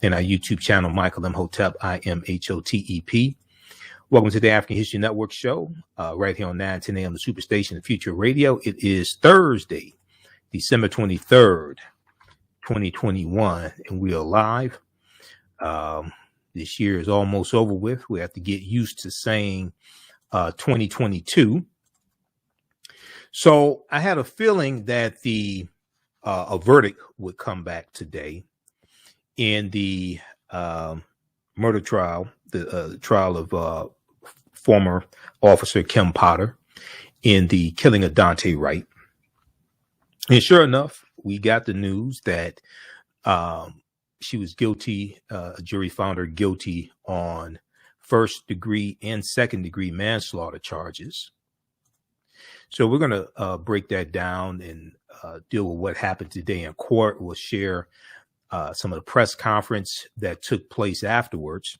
and our YouTube channel, Michael Imhotep, IMHOTEP. Welcome to the African History Network show, right here on 910 a.m. the Superstation, the Future Radio. It is Thursday, December 23rd, 2021, and we are live. This year is almost over with. We have to get used to saying 2022. So I had a feeling that a verdict would come back today in the murder trial, the trial of former officer Kim Potter in the killing of Daunte Wright. And sure enough, we got the news that she was guilty. A jury found her guilty on first degree and second degree manslaughter charges. So we're going to break that down and deal with what happened today in court. We'll share some of the press conference that took place afterwards.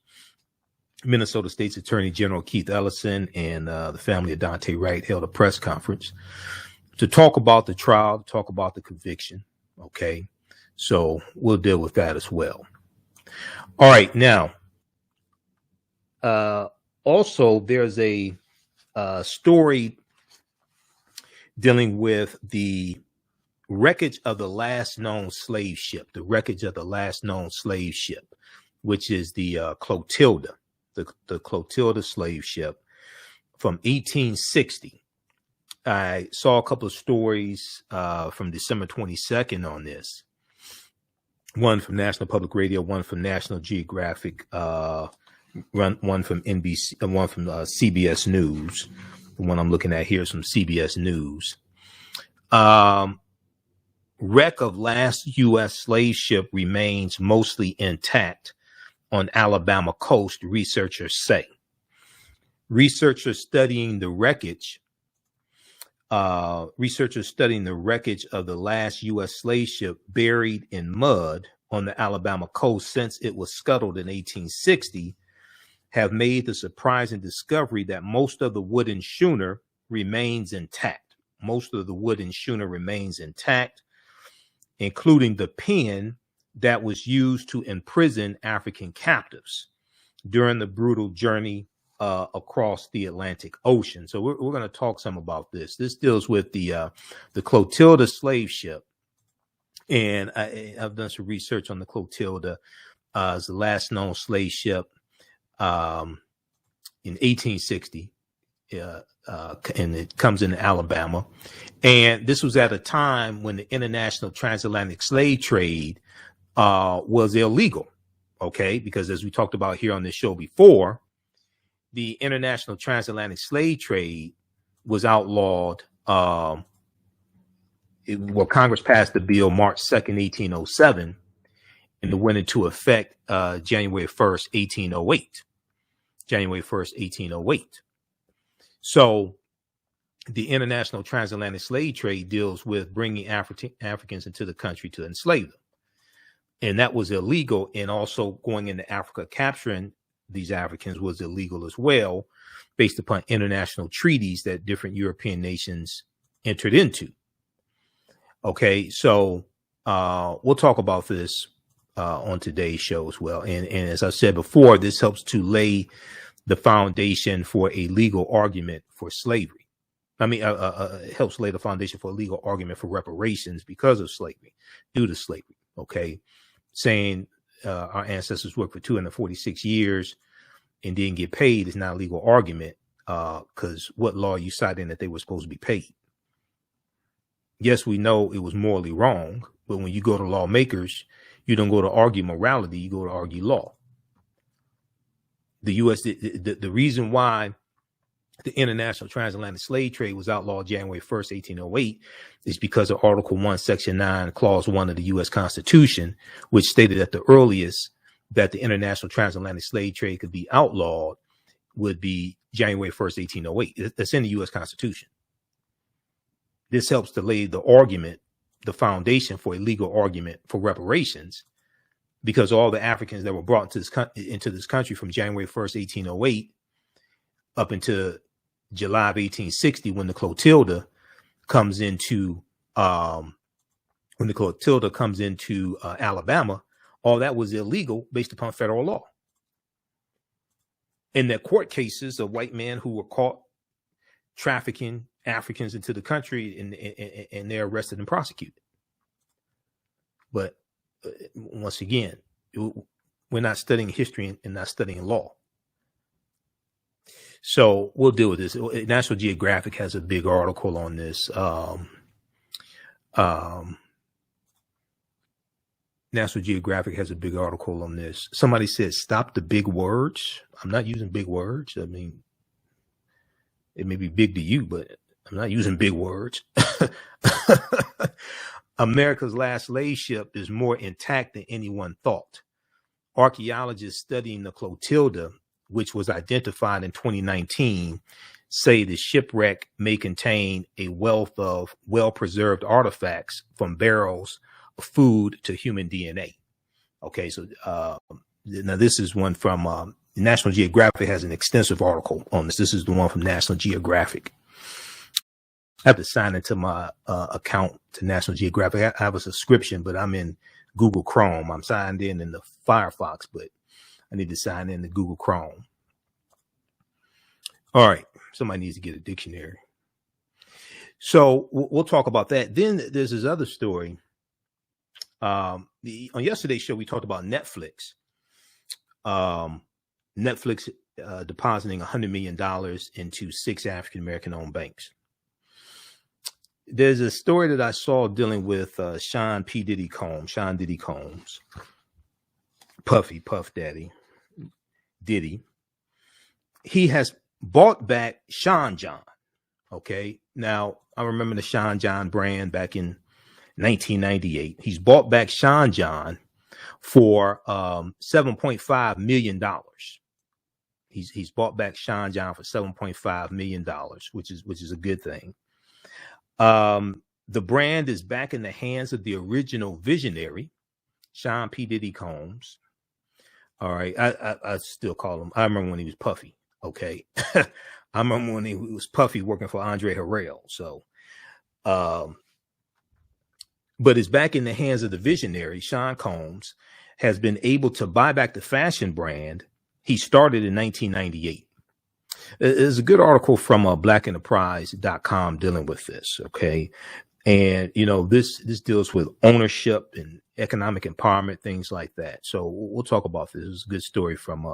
Minnesota State's Attorney General Keith Ellison and the family of Daunte Wright held a press conference to talk about the trial, talk about the conviction. Okay, so we'll deal with that as well. All right, now, also there's a story dealing with the wreckage of the last known slave ship, which is the Clotilda, the Clotilda Slave Ship from 1860. I saw a couple of stories from December 22nd on this. One from National Public Radio, one from National Geographic, one from NBC, and one from CBS News. The one I'm looking at here is from CBS News. Wreck of last U.S. slave ship remains mostly intact on Alabama coast, researchers say. Researchers studying the wreckage of the last U.S. slave ship buried in mud on the Alabama coast since it was scuttled in 1860 have made the surprising discovery that most of the wooden schooner remains intact. Including the pen that was used to imprison African captives during the brutal journey across the Atlantic Ocean. So we're going to talk some about this. This deals with the Clotilda Slave Ship, and I've done some research on the Clotilda. It's the last known slave ship in 1860, and it comes into Alabama. And this was at a time when the international transatlantic slave trade was illegal. Okay, because as we talked about here on this show before, the international transatlantic slave trade was outlawed. Congress passed the bill March 2nd, 1807, and it went into effect January 1st, 1808. So the international transatlantic slave trade deals with bringing Africans into the country to enslave them. And that was illegal. And also going into Africa, capturing these Africans was illegal as well, based upon international treaties that different European nations entered into. Okay, so we'll talk about this on today's show as well. And as I said before, this helps to lay the foundation for a legal argument for slavery. It helps lay the foundation for a legal argument for reparations because of slavery, due to slavery. Okay, saying our ancestors worked for 246 years and didn't get paid is not a legal argument, because what law are you citing that they were supposed to be paid? Yes, we know it was morally wrong, but when you go to lawmakers, you don't go to argue morality, you go to argue law. The U.S., the reason why the international transatlantic slave trade was outlawed January 1st, 1808 is because of Article 1, Section 9, Clause 1 of the U.S. Constitution, which stated at the earliest that the international transatlantic slave trade could be outlawed would be January 1st, 1808. That's in the U.S. Constitution. This helps to lay the argument, the foundation for a legal argument for reparations, because all the Africans that were brought into this country from January 1st, 1808 up into July of 1860, when the Clotilda comes into Alabama, all that was illegal based upon federal law. In the court cases of white men who were caught trafficking Africans into the country, and they're arrested and prosecuted. But once again, we're not studying history and not studying law. So we'll deal with this. National Geographic has a big article on this. National Geographic has a big article on this. Somebody said, stop the big words. I'm not using big words. I mean, it may be big to you, but I'm not using big words. America's last slave ship is more intact than anyone thought. Archaeologists studying the Clotilda, which was identified in 2019, say the shipwreck may contain a wealth of well-preserved artifacts from barrels of food to human DNA. Okay, so now this is one from National Geographic has an extensive article on this. This is the one from National Geographic. I have to sign into my account to National Geographic. I have a subscription, but I'm in Google Chrome. I'm signed in the Firefox, but I need to sign in to Google Chrome. All right. Somebody needs to get a dictionary. So we'll talk about that. Then there's this other story. On yesterday's show, we talked about Netflix. Netflix depositing $100 million into 6 African-American owned banks. There's a story that I saw dealing with Sean Diddy Combs, Puff Daddy, Diddy. He has bought back Sean John. Okay. Now, I remember the Sean John brand back in 1998. He's bought back Sean John for $7.5 million. He's bought back Sean John for $7.5 million, which is a good thing. The brand is back in the hands of the original visionary, Sean Diddy Combs. All right. I still call him. I remember when he was Puffy. Okay. I remember when he was Puffy working for Andre Harrell. So, but it's back in the hands of the visionary. Sean Combs has been able to buy back the fashion brand he started in 1998. There's a good article from blackenterprise.com dealing with this. Okay. And, this deals with ownership and economic empowerment, things like that. So we'll talk about this. It's a good story from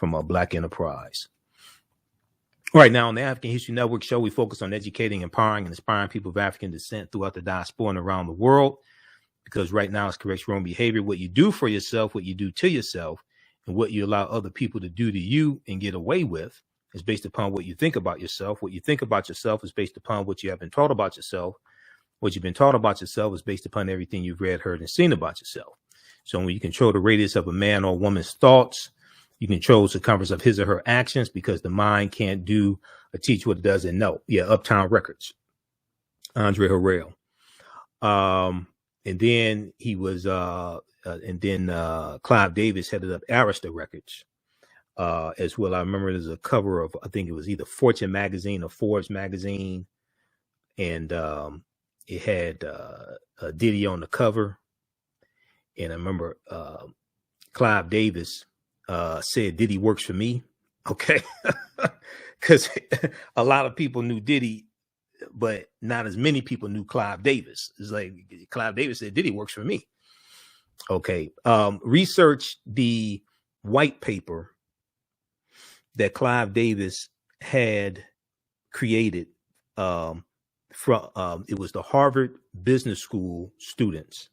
Black Enterprise. All right. Now on the African History Network show, we focus on educating, empowering, and inspiring people of African descent throughout the diaspora and around the world. Because right now it's correct your own behavior. What you do for yourself, what you do to yourself, and what you allow other people to do to you and get away with is based upon what you think about yourself. What you think about yourself is based upon what you have been taught about yourself. What you've been taught about yourself is based upon everything you've read, heard, and seen about yourself. So when you control the radius of a man or woman's thoughts, you control the circumference of his or her actions, because the mind can't do or teach what it doesn't know. Yeah, Uptown Records, Andre Harrell. And then he was, Clive Davis headed up Arista Records as well. I remember there's a cover of, I think it was either Fortune magazine or Forbes magazine, and it had Diddy on the cover. And I remember Clive Davis said Diddy works for me. Okay. Because a lot of people knew Diddy, but not as many people knew Clive Davis. It's like Clive Davis said Diddy works for me. Okay. Research the white paper that Clive Davis had created from it was the Harvard Business School students.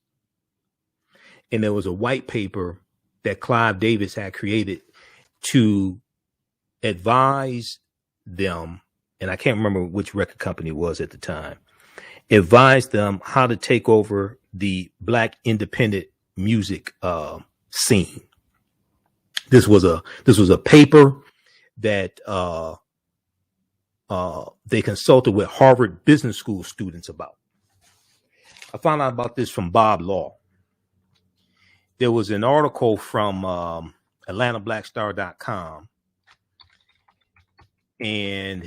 And there was a white paper that Clive Davis had created to advise them, and I can't remember which record company it was at the time, advised them how to take over the Black independent music scene. This was a paper that they consulted with Harvard Business School students about. I found out about this from Bob Law. There was an article from AtlantaBlackStar.com, and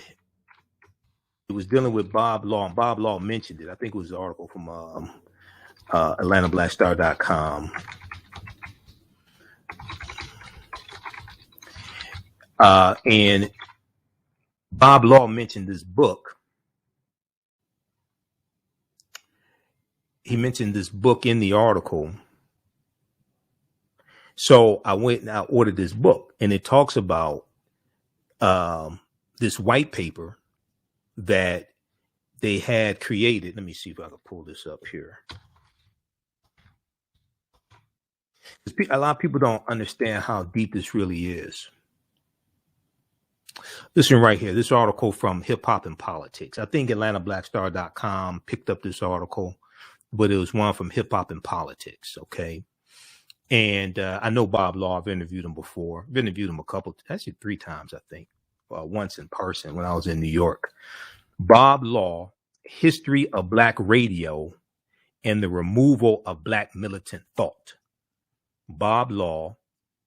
it was dealing with Bob Law, and Bob Law mentioned it. I think it was an article from AtlantaBlackStar.com. And Bob Law mentioned this book. He mentioned this book in the article. So I went and I ordered this book, and it talks about this white paper that they had created. Let me see if I can pull this up here. A lot of people don't understand how deep this really is. Listen right here, this article from Hip Hop and Politics. I think AtlantaBlackStar.com picked up this article, but it was one from Hip Hop and Politics, okay? And I know Bob Law. I've interviewed him before. I've interviewed him actually 3 times, I think. Once in person when I was in New York. Bob Law, History of Black Radio and the Removal of Black Militant Thought. Bob Law,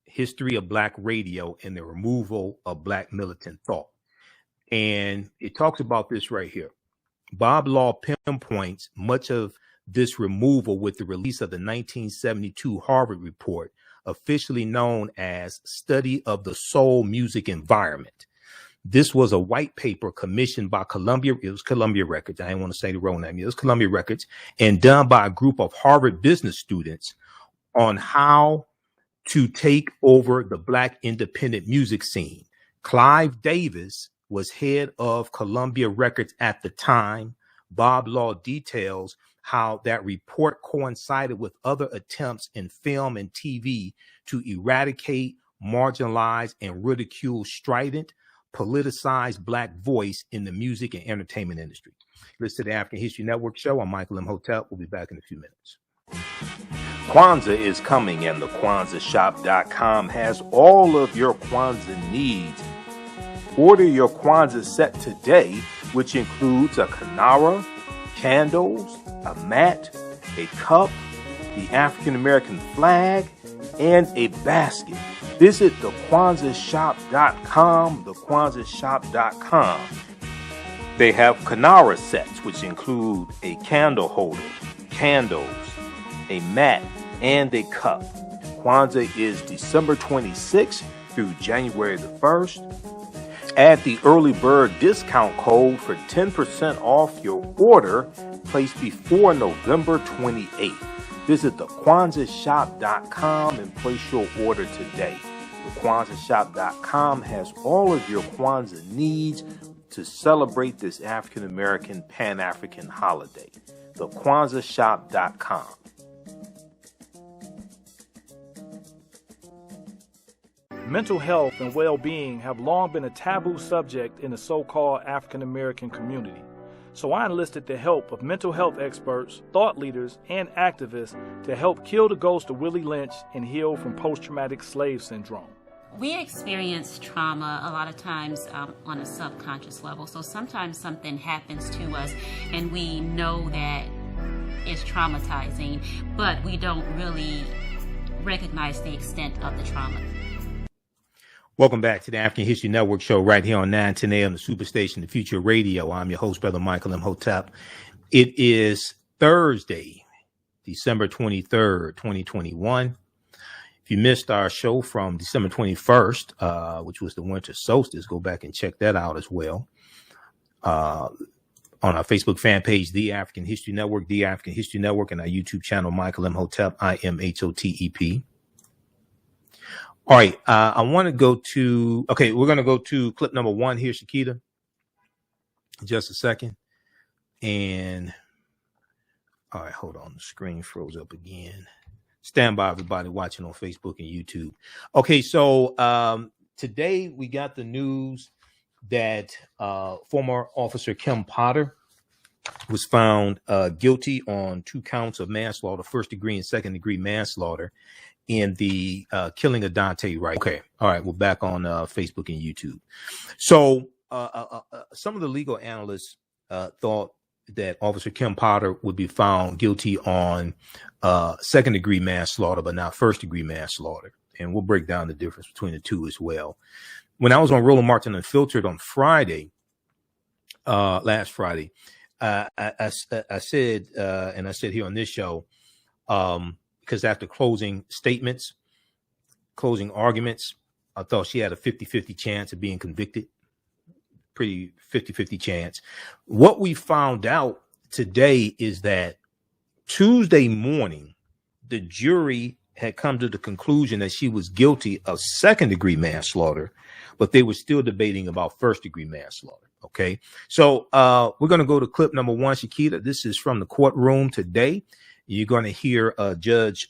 History of Black Radio and the Removal of Black Militant Thought. And it talks about this right here. Bob Law pinpoints much of this removal with the release of the 1972 Harvard report, officially known as Study of the Soul Music Environment. This was a white paper commissioned by Columbia. It was Columbia Records. I didn't want to say the wrong name. It was Columbia Records, and done by a group of Harvard business students on how to take over the Black independent music scene. Clive Davis was head of Columbia Records at the time. Bob Law details how that report coincided with other attempts in film and TV to eradicate, marginalize, and ridicule strident, politicized Black voice in the music and entertainment industry. Listen to the African History Network show. I'm Michael Imhotep. We'll be back in a few minutes. Kwanzaa is coming, and the TheAHNShow.com has all of your Kwanzaa needs. Order your Kwanzaa set today, which includes a kinara, candles, a mat, a cup, the African American flag, and a basket. Visit TheAHNShow.com, TheAHNShow.com. They have kinara sets, which include a candle holder, candles, a mat, and a cup. Kwanzaa is December 26th through January the 1st. Add the early bird discount code for 10% off your order placed before November 28th. Visit TheAHNShow.com and place your order today. TheAHNShow.com has all of your Kwanzaa needs to celebrate this African American Pan-African holiday. TheAHNShow.com. Mental health and well-being have long been a taboo subject in the so-called African American community. So I enlisted the help of mental health experts, thought leaders, and activists to help kill the ghost of Willie Lynch and heal from post-traumatic slave syndrome. We experience trauma a lot of times on a subconscious level. So sometimes something happens to us and we know that it's traumatizing, but we don't really recognize the extent of the trauma. Welcome back to the African History Network show right here on 910 AM, the Superstation, the Future Radio. I'm your host, Brother Michael Imhotep. It is Thursday, December 23rd, 2021. If you missed our show from December 21st, which was the winter solstice, go back and check that out as well. On our Facebook fan page, The African History Network, The African History Network, and our YouTube channel, Michael Imhotep, Imhotep. All right, I want to go to, we're going to go to clip number 1 here, Shakita, just a second. And, all right, hold on, the screen froze up again. Stand by, everybody watching on Facebook and YouTube. Okay, so today we got the news that former Officer Kim Potter was found guilty on 2 counts of manslaughter, first degree and second degree manslaughter, in the killing of Daunte Wright. Okay. All right. We're back on Facebook and YouTube. So some of the legal analysts thought that Officer Kim Potter would be found guilty on second degree manslaughter, but not first degree manslaughter. And we'll break down the difference between the two as well. When I was on Roland Martin Unfiltered on Friday, last Friday, I said, and I said here on this show, because after closing arguments, I thought she had a 50-50 chance of being convicted. Pretty 50-50 chance. What we found out today is that Tuesday morning, the jury had come to the conclusion that she was guilty of second-degree manslaughter, but they were still debating about first-degree manslaughter. Okay, so we're going to go to clip number one, Shakita. This is from the courtroom today. You're going to hear Judge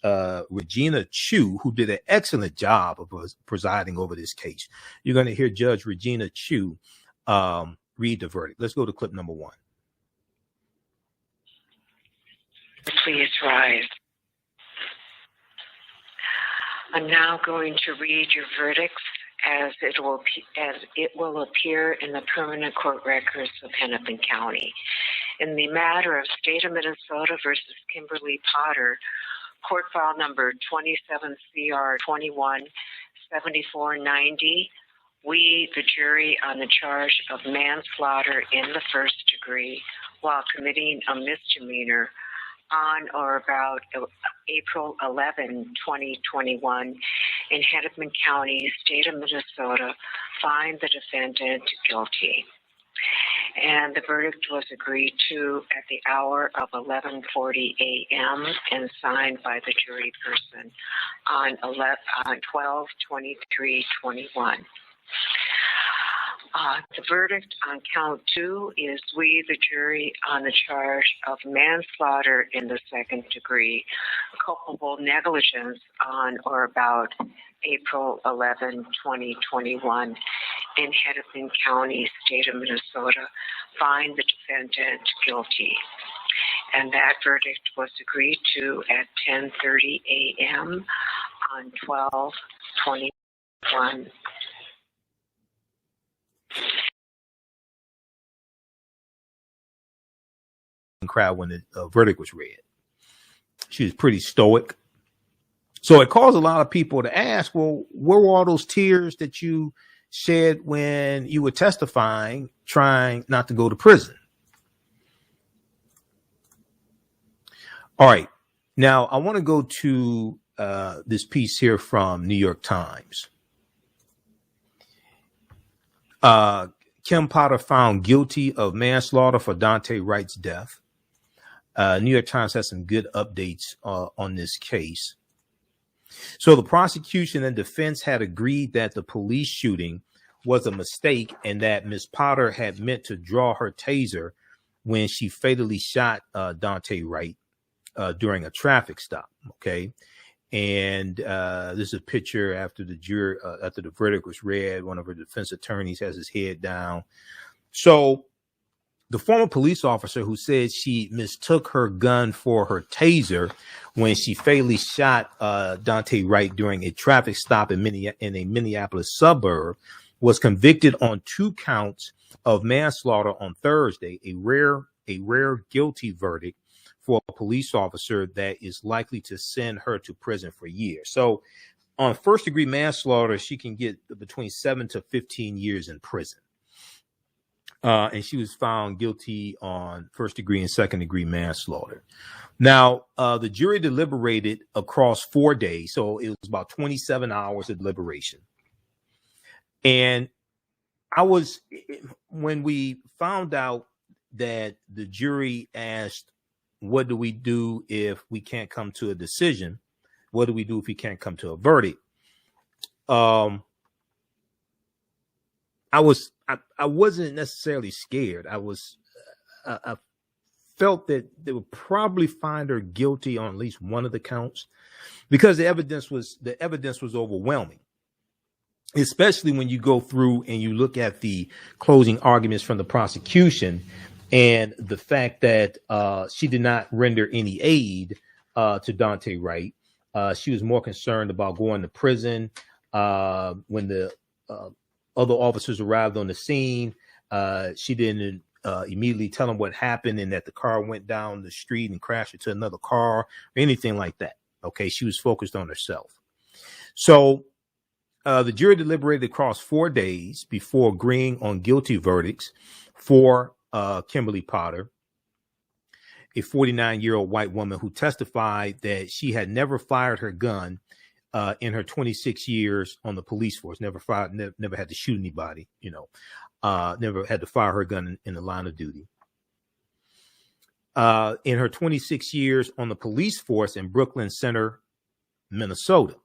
Regina Chu, who did an excellent job of presiding over this case. You're going to hear Judge Regina Chu read the verdict. Let's go to clip number one. Please rise. I'm now going to read your verdicts as it will appear in the permanent court records of Hennepin County. In the matter of State of Minnesota versus Kimberly Potter, court file number 27 CR 217490, we, the jury, on the charge of manslaughter in the first degree while committing a misdemeanor on or about April 11, 2021, in Hennepin County, State of Minnesota, find the defendant guilty. And the verdict was agreed to at the hour of 11:40 a.m. and signed by the jury person on 12/23/21. The verdict on count 2 is we, the jury, on the charge of manslaughter in the second degree, culpable negligence on or about April 11, 2021, in Hennepin County, State of Minnesota, find the defendant guilty. And that verdict was agreed to at 10:30 a.m. on 12/21. Crowd when the verdict was read. She was pretty stoic. So it caused a lot of people to ask, well, where were all those tears that you shed when you were testifying, trying not to go to prison? All right. Now, I want to go to this piece here from New York Times. Kim Potter found guilty of manslaughter for Daunte Wright's death. New York Times has some good updates on this case. So the prosecution and defense had agreed that the police shooting was a mistake and that Ms. Potter had meant to draw her taser when she fatally shot Daunte Wright during a traffic stop. Okay. And this is a picture after the verdict was read. One of her defense attorneys has his head down. So the former police officer who said she mistook her gun for her taser when she fatally shot Daunte Wright during a traffic stop in a Minneapolis suburb was convicted on 2 counts of manslaughter on Thursday, a rare guilty verdict for a police officer that is likely to send her to prison for years. So on first degree manslaughter, she can get between 7 to 15 years in prison. And she was found guilty on first degree and second degree manslaughter. Now, the jury deliberated across 4 days. So it was about 27 hours of deliberation. And when we found out that the jury asked, what do we do if we can't come to a decision? What do we do if we can't come to a verdict? I wasn't necessarily scared. I felt that they would probably find her guilty on at least one of the counts because the evidence was overwhelming, especially when you go through and you look at the closing arguments from the prosecution and the fact that she did not render any aid to Daunte Wright. She was more concerned about going to prison. When the other officers arrived on the scene, she didn't immediately tell them what happened and that the car went down the street and crashed into another car or anything like that. Okay, she was focused on herself. So the jury deliberated across 4 days before agreeing on guilty verdicts for Kimberly Potter, a 49-year-old white woman who testified that she had never fired her gun in her 26 years on the police force. Never had to shoot anybody, never had to fire her gun in the line of duty. In her 26 years on the police force in Brooklyn Center, Minnesota,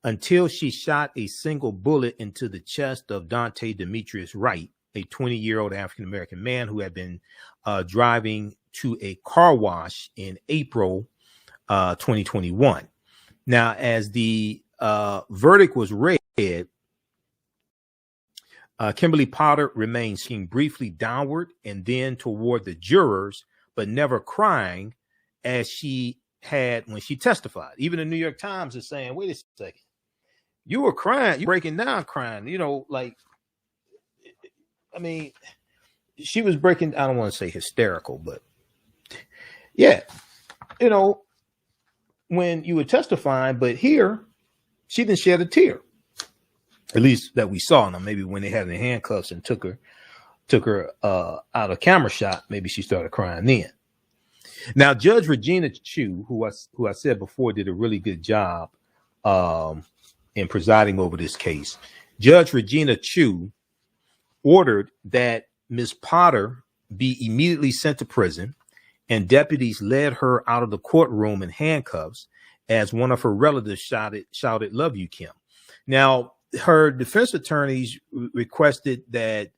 until she shot a single bullet into the chest of Daunte Wright, a 20-year-old African-American man who had been driving to a car wash in April 2021. Now, as the verdict was read, Kimberly Potter remained seen briefly downward and then toward the jurors, but never crying as she had when she testified. Even the New York Times is saying, wait a second, you were crying, you breaking down crying, she was breaking, I don't want to say hysterical, but yeah, when you were testifying, but here she didn't shed a tear, at least that we saw. Now, maybe when they had her in handcuffs and took her out of camera shot, maybe she started crying then. Now, Judge Regina Chu, who I said before did a really good job in presiding over this case, Judge Regina Chu ordered that Ms. Potter be immediately sent to prison, and deputies led her out of the courtroom in handcuffs as one of her relatives shouted, "Love you, Kim." Now, her defense attorneys requested that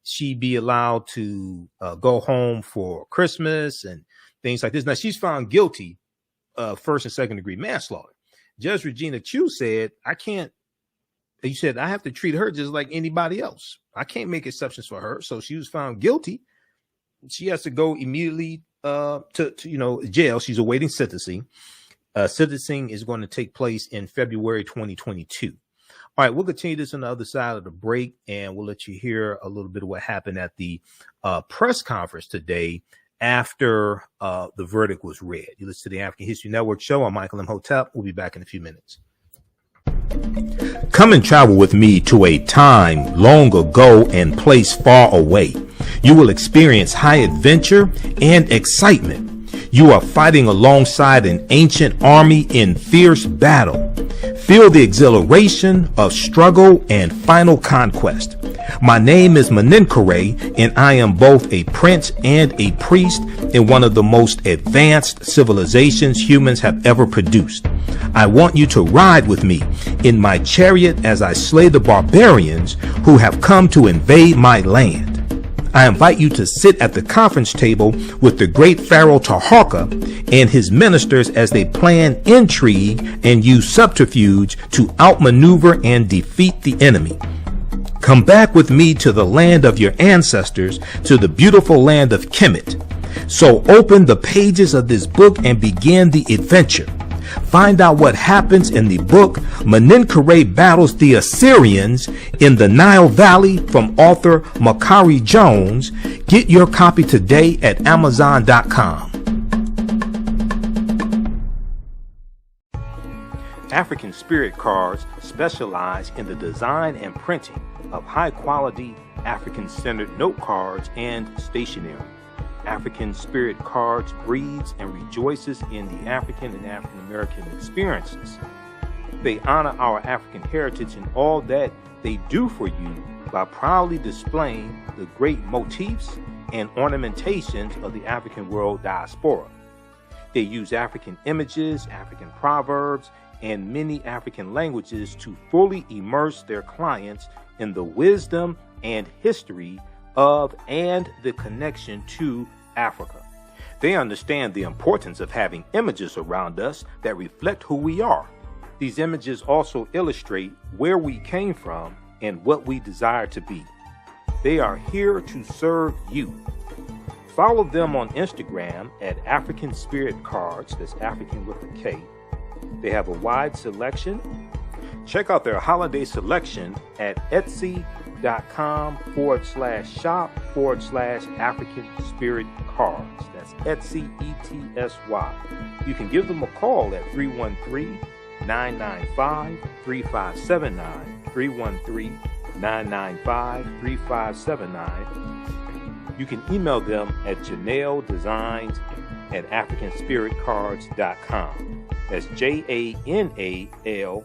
she be allowed to go home for Christmas and things like this. Now, she's found guilty of first and second degree manslaughter. Judge Regina Chu said, I have to treat her just like anybody else. I can't make exceptions for her. So she was found guilty. She has to go immediately to jail. She's awaiting sentencing. Sentencing is going to take place in February 2022. All right, we'll continue this on the other side of the break, and we'll let you hear a little bit of what happened at the press conference today after the verdict was read. You listen to the African History Network show. I'm Michael Imhotep. We'll be back in a few minutes. Come and travel with me to a time long ago and place far away. You will experience high adventure and excitement. You are fighting alongside an ancient army in fierce battle. Feel the exhilaration of struggle and final conquest. My name is Maninkere, and I am both a prince and a priest in one of the most advanced civilizations humans have ever produced. I want you to ride with me in my chariot as I slay the barbarians who have come to invade my land. I invite you to sit at the conference table with the great Pharaoh Taharka and his ministers as they plan intrigue and use subterfuge to outmaneuver and defeat the enemy. Come back with me to the land of your ancestors, to the beautiful land of Kemet. So open the pages of this book and begin the adventure. Find out what happens in the book Maninkere Battles the Assyrians in the Nile Valley from author Makari Jones. Get your copy today at Amazon.com. African Spirit Cards specialize in the design and printing of high-quality African-centered note cards and stationery. African Spirit Cards breathes and rejoices in the African and African American experiences. They honor our African heritage in all that they do for you by proudly displaying the great motifs and ornamentations of the African world diaspora. They use African images, African proverbs, and many African languages to fully immerse their clients in the wisdom and history of and the connection to Africa. They understand the importance of having images around us that reflect who we are. These images also illustrate where we came from and what we desire to be. They are here to serve you. Follow them on Instagram at African Spirit Cards, that's African with a K. They have a wide selection. Check out their holiday selection at Etsy.com/shop/African Spirit Cards. That's Etsy, ETSY. You can give them a call at 313-995-3579, 313-995-3579. You can email them at JanelleDesigns@AfricanSpiritCards.com. That's JANAL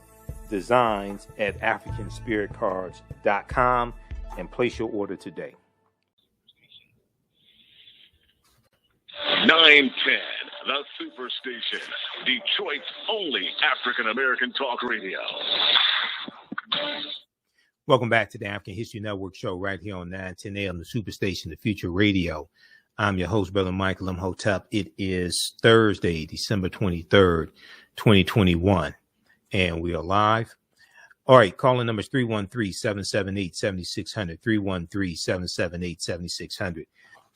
designs at AfricanSpiritCards.com and place your order today. 910, the Superstation, Detroit's only African-American talk radio. Welcome back to the African History Network show right here on 910 AM, the Superstation, the Future Radio. I'm your host, Brother Michael Imhotep. It is Thursday, December 23rd, 2021, and we are live. All right, calling numbers 313-778-7600, 313-778-7600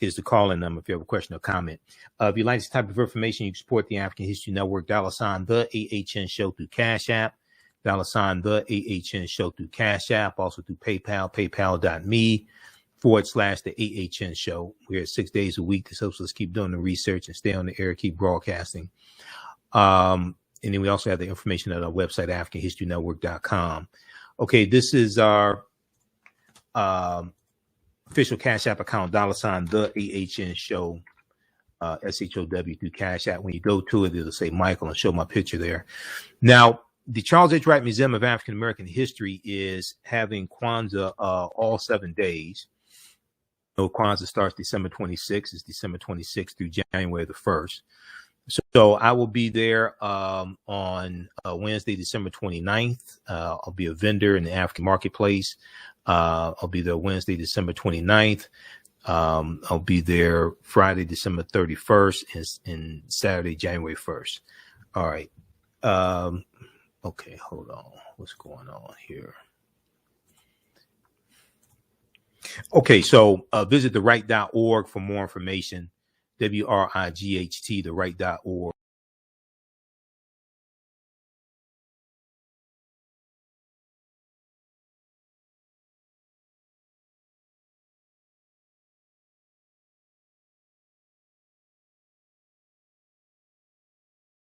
is the calling number if you have a question or comment. If you like this type of information, you can support the African History Network, $ the AHN show through Cash App, $ the AHN show through Cash App, also through PayPal, paypal.me/the AHN show. We're at 6 days a week. This helps us keep doing the research and stay on the air, keep broadcasting. And then we also have the information at our website, AfricanHistoryNetwork.com. Okay, this is our official Cash App account, $ the AHN show, SHOW through Cash App. When you go to it, it'll say Michael and show my picture there. Now, the Charles H. Wright Museum of African American History is having Kwanzaa all 7 days. So Kwanzaa starts December 26th. It's December 26th through January the 1st. So I will be there on Wednesday, December 29th. I'll be a vendor in the African marketplace. I'll be there Wednesday, December 29th. I'll be there Friday, December 31st and Saturday, January 1st. All right. Okay, hold on. What's going on here? Okay, so visit theright.org for more information. WRIGHT, theright.org.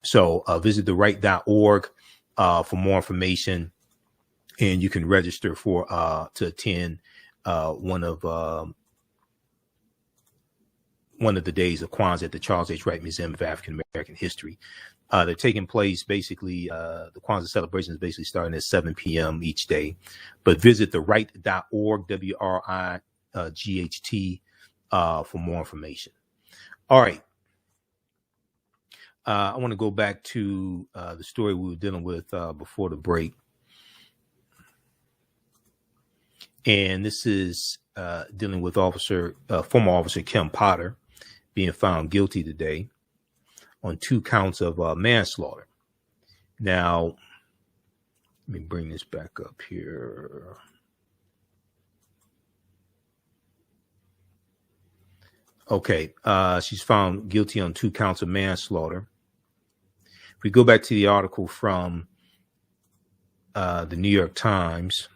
So visit theright.org for more information, and you can register for to attend one of the days of Kwanzaa at the Charles H. Wright Museum of African American History. They're taking place basically, the Kwanzaa celebration is basically starting at 7 p.m. each day. But visit theright.org, WRIGHT, for more information. All right. I want to go back to the story we were dealing with before the break. And this is dealing with former officer Kim Potter being found guilty today on 2 counts of manslaughter. Now, let me bring this back up here. Okay, she's found guilty on 2 counts of manslaughter. If we go back to the article from the New York Times.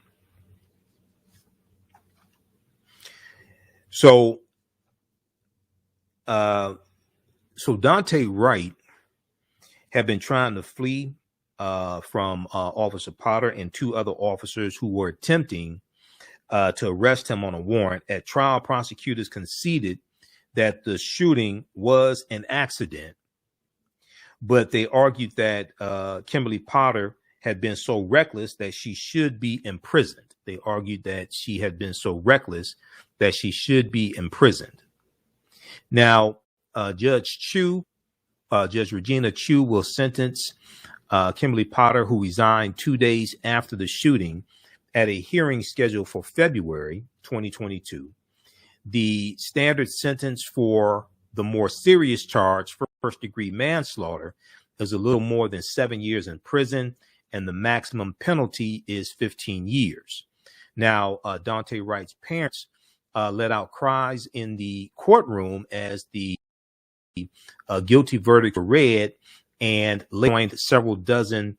So Daunte Wright had been trying to flee from Officer Potter and 2 other officers who were attempting to arrest him on a warrant. At trial, prosecutors conceded that the shooting was an accident, but they argued that Kimberly Potter had been so reckless that she should be imprisoned. They argued that she had been so reckless that she should be imprisoned. Now, Judge Regina Chu will sentence Kimberly Potter, who resigned 2 days after the shooting, at a hearing scheduled for February 2022. The standard sentence for the more serious charge, first-degree manslaughter, is a little more than 7 years in prison, and the maximum penalty is 15 years. Now, Daunte Wright's parents let out cries in the courtroom as the guilty verdict were read, and joined several dozen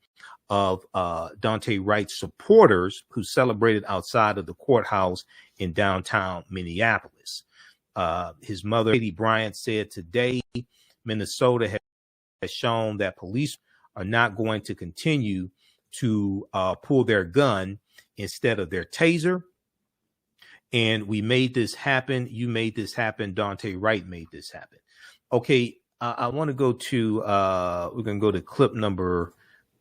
of Daunte Wright's supporters who celebrated outside of the courthouse in downtown Minneapolis. His mother, Katie Bryant, said today Minnesota has shown that police are not going to continue to pull their gun instead of their taser. And we made this happen. You made this happen. Daunte Wright made this happen. Okay. I want to go to, we're going to go to clip number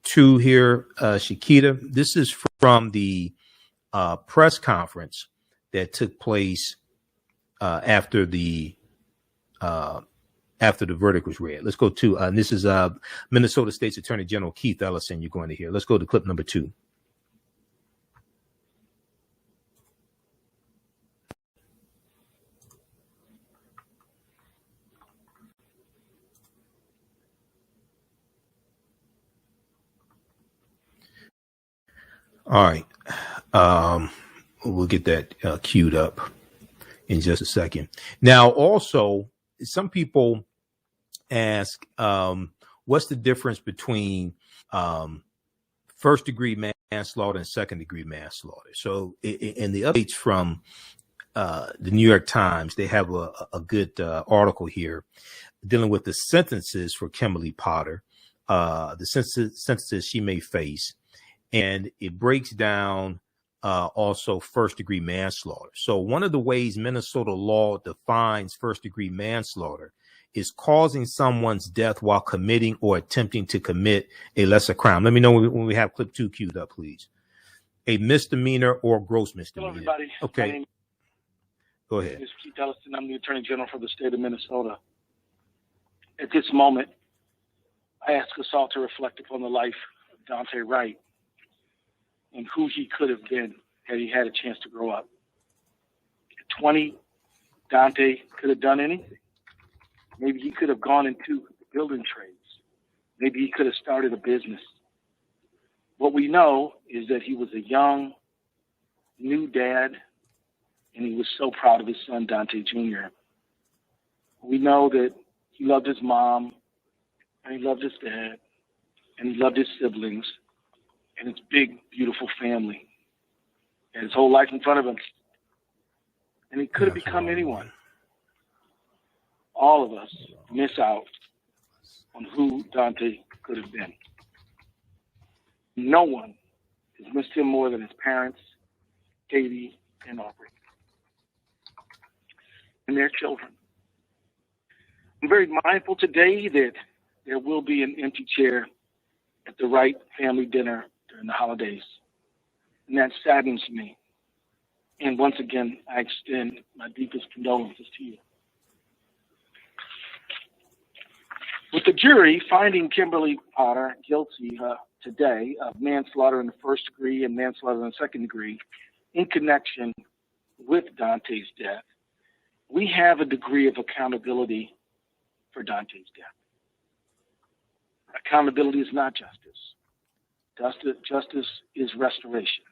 2 here, Shakita. This is from the press conference that took place after the verdict was read. Let's go to, and this is Minnesota State's Attorney General Keith Ellison you're going to hear. Let's go to clip number 2. All right. We'll get that queued up in just a second. Now, also, some people ask, what's the difference between first-degree manslaughter and second-degree manslaughter? So in the updates from the New York Times, they have a good article here dealing with the sentences for Kimberly Potter, the sentences she may face. And it breaks down also first-degree manslaughter. So one of the ways Minnesota law defines first-degree manslaughter is causing someone's death while committing or attempting to commit a lesser crime. Let me know when we have clip 2 queued up, please. A misdemeanor or gross misdemeanor. Hello, everybody. Okay. Go ahead. My name is Keith Ellison. I'm the Attorney General for the state of Minnesota. At this moment, I ask us all to reflect upon the life of Daunte Wright and who he could have been had he had a chance to grow up. At 20, Daunte could have done anything. Maybe he could have gone into the building trades. Maybe he could have started a business. What we know is that he was a young, new dad, and he was so proud of his son, Daunte Jr. We know that he loved his mom, and he loved his dad, and he loved his siblings, and his big, beautiful family, and his whole life in front of him. And he could have become anyone. All of us miss out on who Daunte could have been. No one has missed him more than his parents, Katie and Aubrey, and their children. I'm very mindful today that there will be an empty chair at the Wright family dinner during the holidays, and that saddens me. And once again, I extend my deepest condolences to you. With the jury finding Kimberly Potter guilty today of manslaughter in the first degree and manslaughter in the second degree in connection with Daunte's death, we have a degree of accountability for Daunte's death. Accountability is not justice. Justice is restoration.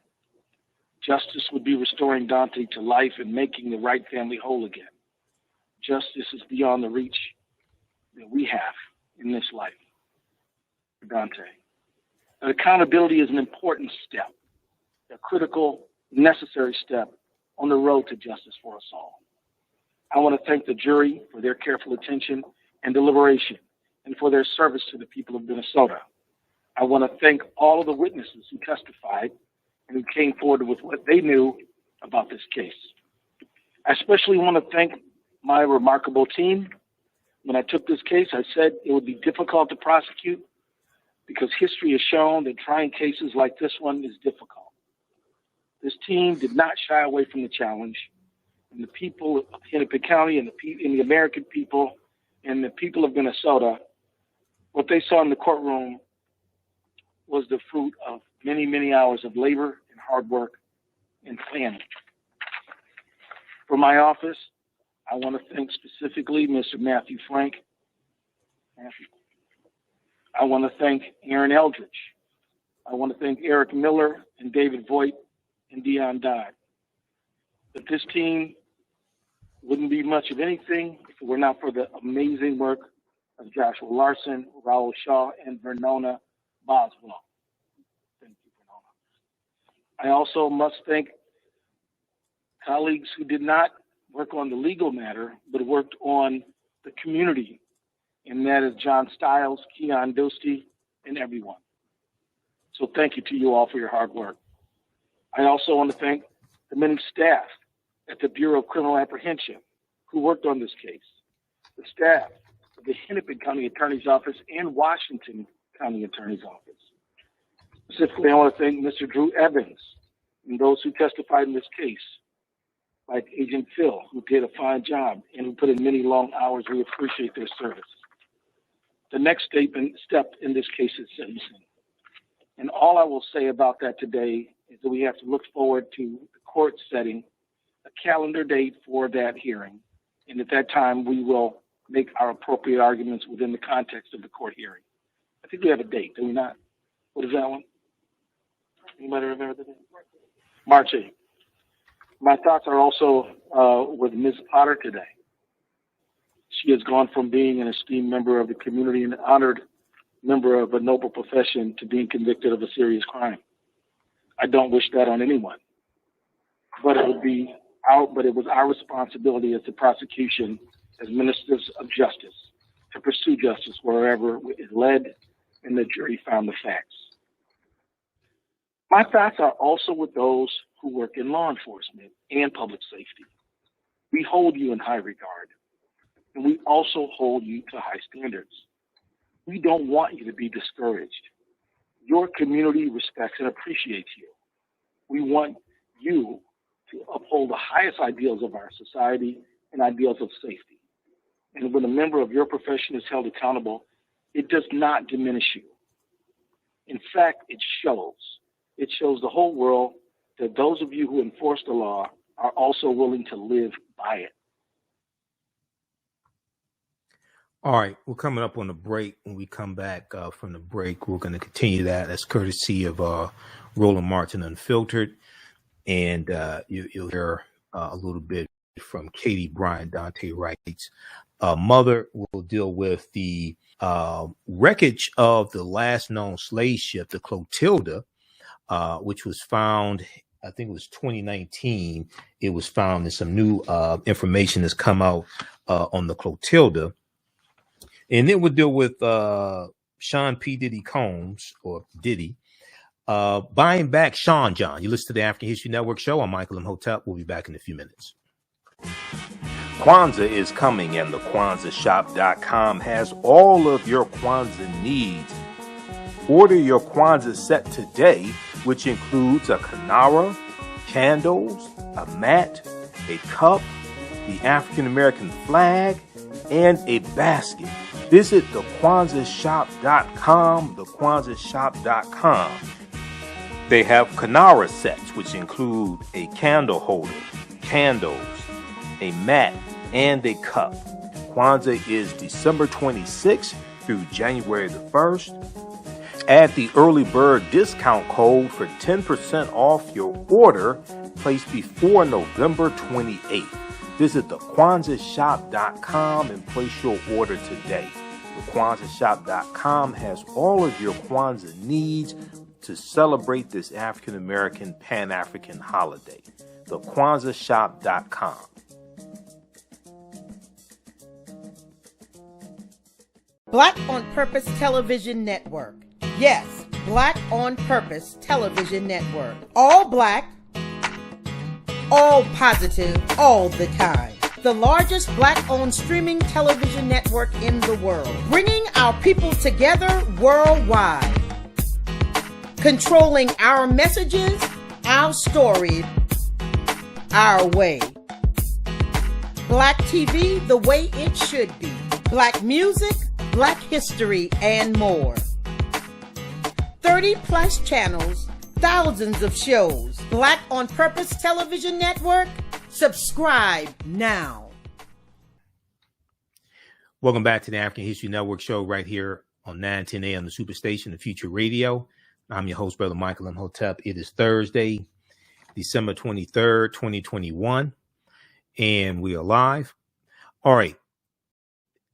Justice would be restoring Daunte to life and making the Wright family whole again. Justice is beyond the reach that we have in this life for Daunte. But accountability is an important step, a critical, necessary step on the road to justice for us all. I want to thank the jury for their careful attention and deliberation and for their service to the people of Minnesota. I want to thank all of the witnesses who testified and who came forward with what they knew about this case. I especially want to thank my remarkable team. When I took this case, I said it would be difficult to prosecute because history has shown that trying cases like this one is difficult. This team did not shy away from the challenge, and the people of Hennepin County and the American people and the people of Minnesota, what they saw in the courtroom was the fruit of many, many hours of labor and hard work and planning. For my office, I want to thank specifically Mr. Matthew Frank. I want to thank Aaron Eldridge. I want to thank Eric Miller and David Voigt and Dion Dodd. But this team wouldn't be much of anything if it were not for the amazing work of Joshua Larson, Raul Shaw, and Vernona Boswell. Thank you, Vernona. I also must thank colleagues who did not work on the legal matter, but worked on the community, and that is John Stiles, Keon Dostey, and everyone. So thank you to you all for your hard work. I also want to thank the many staff at the Bureau of Criminal Apprehension who worked on this case. The staff, the Hennepin County Attorney's Office and Washington County Attorney's Office. Specifically, I want to thank Mr. Drew Evans and those who testified in this case, like Agent Phil, who did a fine job and who put in many long hours. We appreciate their service. The next step in this case is sentencing. And all I will say about that today is that we have to look forward to the court setting a calendar date for that hearing. And at that time, we will make our appropriate arguments within the context of the court hearing. I think we have a date, do we not? What is that one? Anybody remember the date? March 8th. My thoughts are also with Ms. Potter today. She has gone from being an esteemed member of the community and an honored member of a noble profession to being convicted of a serious crime. I don't wish that on anyone, but it was our responsibility as the prosecution, as ministers of justice, to pursue justice wherever it led, and the jury found the facts. My thoughts are also with those who work in law enforcement and public safety. We hold you in high regard, and we also hold you to high standards. We don't want you to be discouraged. Your community respects and appreciates you. We want you to uphold the highest ideals of our society and ideals of safety. And when a member of your profession is held accountable, it does not diminish you. In fact, it shows. It shows the whole world that those of you who enforce the law are also willing to live by it. All right, we're coming up on the break. When we come back from the break, we're going to continue that. That's courtesy of Roland Martin Unfiltered. And you'll hear a little bit from Katie Bryant, Daunte Wright's mother. Will deal with the wreckage of the last known slave ship, the Clotilda, which was found, I think it was 2019. It was found, and some new information has come out on the Clotilda. And then we'll deal with Sean P. Diddy Combs, or Diddy, buying back Sean John. You listen to the African History Network show. I'm Michael Imhotep. We'll be back in a few minutes. Kwanzaa is coming, and the TheAHNShow.com has all of your Kwanzaa needs. Order your Kwanzaa set today, which includes a kinara, candles, a mat, a cup, the African American flag, and a basket. Visit TheAHNShow.com, TheAHNShow.com. They have kinara sets, which include a candle holder, candles, a mat, and a cup. Kwanzaa is December 26th through January the 1st. Add the early bird discount code for 10% off your order placed before November 28th. Visit TheAHNShow.com and place your order today. TheAHNShow.com has all of your Kwanzaa needs to celebrate this African American Pan-African holiday. TheAHNShow.com. Black on Purpose Television Network. Yes, Black on Purpose Television Network. All black, all positive, all the time. The largest black-owned streaming television network in the world. Bringing our people together worldwide. Controlling our messages, our story, our way. Black TV the way it should be. Black music, Black history, and more. 30 plus channels, thousands of shows. Black on Purpose Television Network. Subscribe now. Welcome back to the African History Network show right here on 910 AM, the Superstation, the Future Radio. I'm your host, Brother Michael Imhotep. It is Thursday, December 23rd, 2021, and we are live. All right.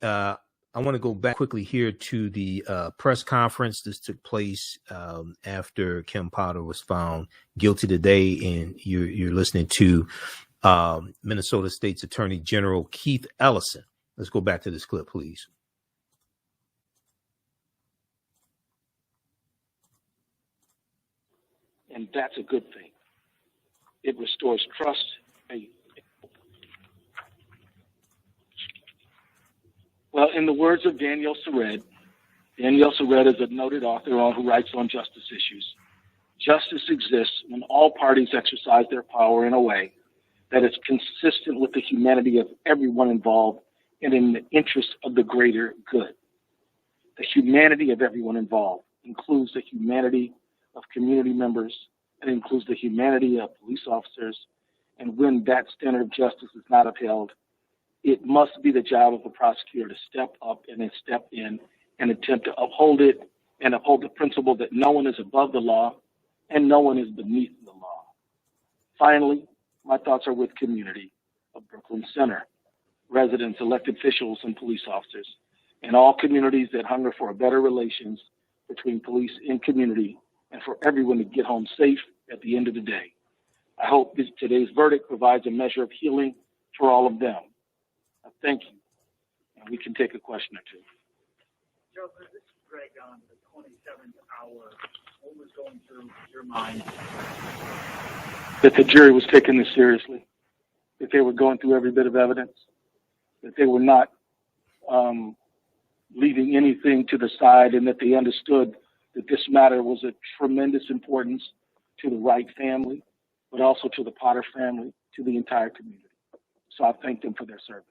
I want to go back quickly here to the press conference. This took place after Kim Potter was found guilty today, and you're listening to Minnesota State's Attorney General Keith Ellison. Let's go back to this clip, please. And that's a good thing. It restores trust. Well, in the words of Danielle Sered is a noted author who writes on justice issues. Justice exists when all parties exercise their power in a way that is consistent with the humanity of everyone involved and in the interest of the greater good. The humanity of everyone involved includes the humanity of community members. It includes the humanity of police officers. And when that standard of justice is not upheld, it must be the job of the prosecutor to step up and then step in and attempt to uphold it and uphold the principle that no one is above the law and no one is beneath the law. Finally, my thoughts are with community of Brooklyn Center, residents, elected officials, and police officers, and all communities that hunger for better relations between police and community, and for everyone to get home safe at the end of the day. I hope today's verdict provides a measure of healing for all of them. Thank you. And we can take a question or two. Joseph, this is Greg on the 27th hour. What was going through your mind? That the jury was taking this seriously, that they were going through every bit of evidence, that they were not leaving anything to the side, and that they understood that this matter was of tremendous importance to the Wright family, but also to the Potter family, to the entire community. So I thank them for their service.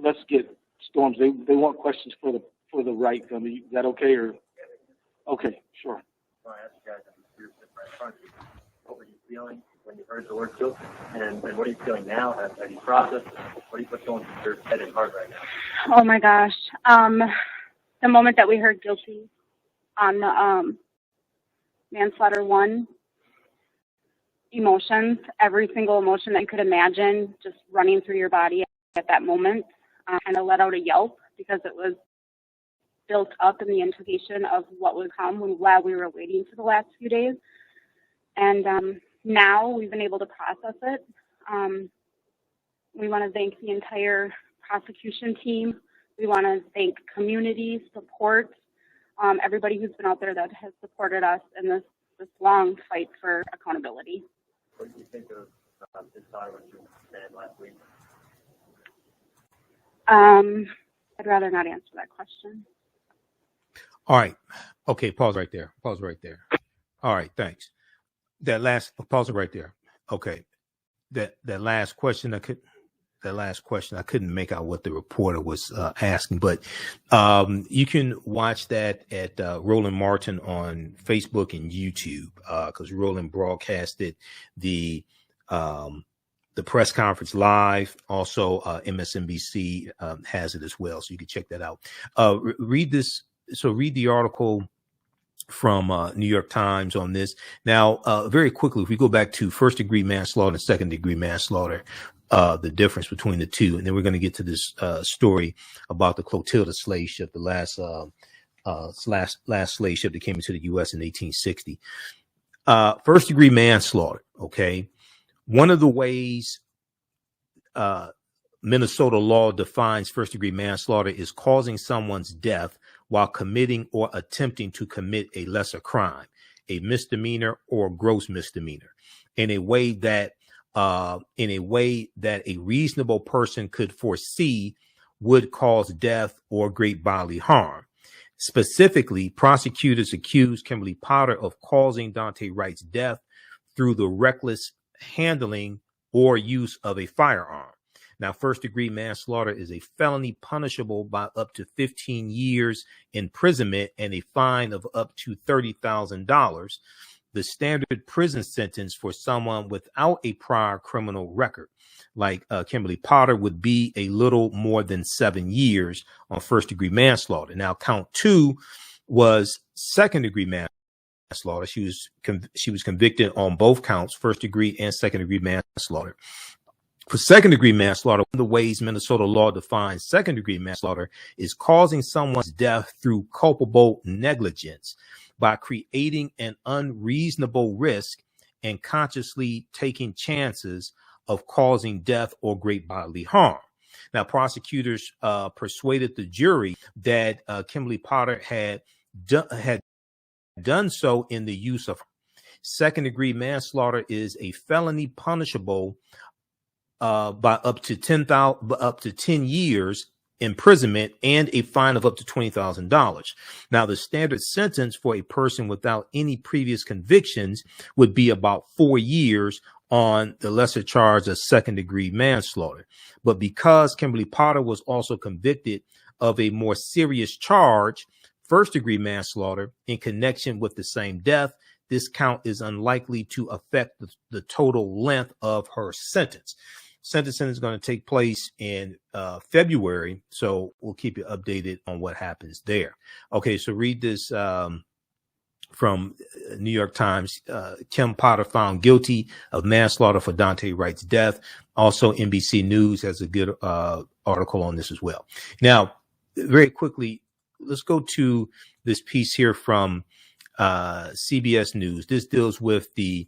Let's get Storms. They want questions for the Wright family. Is that okay? Or okay, sure. I asked you guys what were you feeling when you heard the word guilty, and what are you feeling now? Have you processed? What's going through your head and heart right now? Oh my gosh, the moment that we heard guilty on the manslaughter 1, emotions, every single emotion that you could imagine just running through your body at that moment. Kind of let out a yelp because it was built up in the anticipation of what would come while we were waiting for the last few days. And now we've been able to process it. We want to thank the entire prosecution team. We want to thank community support, everybody who's been out there that has supported us in this long fight for accountability. What do you think of this time when you said last week? I'd rather not answer that question. All right. Okay. Pause right there. All right. Thanks. Pause it right there. Okay. That last question I couldn't make out what the reporter was asking, but you can watch that at Roland Martin on Facebook and YouTube, because Roland broadcasted the press conference live. Also, MSNBC has it as well, so you can check that out. Read this. So read the article from New York Times on this. Now, very quickly, if we go back to first-degree manslaughter and second-degree manslaughter, the difference between the two, and then we're going to get to this story about the Clotilda Slave Ship, the last slave ship that came into the U.S. in 1860. First-degree manslaughter, okay? One of the ways Minnesota law defines first-degree manslaughter is causing someone's death while committing or attempting to commit a lesser crime, a misdemeanor or gross misdemeanor, in a way that a reasonable person could foresee would cause death or great bodily harm. Specifically, prosecutors accused Kimberly Potter of causing Daunte Wright's death through the reckless handling or use of a firearm. Now, first-degree manslaughter is a felony punishable by up to 15 years imprisonment and a fine of up to $30,000. The standard prison sentence for someone without a prior criminal record, like Kimberly Potter, would be a little more than 7 years on first-degree manslaughter. Now, count 2 was second-degree manslaughter. She was convicted on both counts, first-degree and second-degree manslaughter. For second-degree manslaughter, one of the ways Minnesota law defines second-degree manslaughter is causing someone's death through culpable negligence by creating an unreasonable risk and consciously taking chances of causing death or great bodily harm. Now, prosecutors persuaded the jury that Kimberly Potter had done so in the use of second-degree manslaughter is a felony punishable by up to 10 years imprisonment and a fine of up to $20,000. Now, the standard sentence for a person without any previous convictions would be about 4 years on the lesser charge of second-degree manslaughter. But because Kimberly Potter was also convicted of a more serious charge, first-degree manslaughter, in connection with the same death, this count is unlikely to affect the total length of her sentence. Sentencing is going to take place in February, so we'll keep you updated on what happens there. Okay, so read this from New York Times. Kim Potter found guilty of manslaughter for Daunte Wright's death. Also, NBC News has a good article on this as well. Now, very quickly, let's go to this piece here from CBS News. This deals with the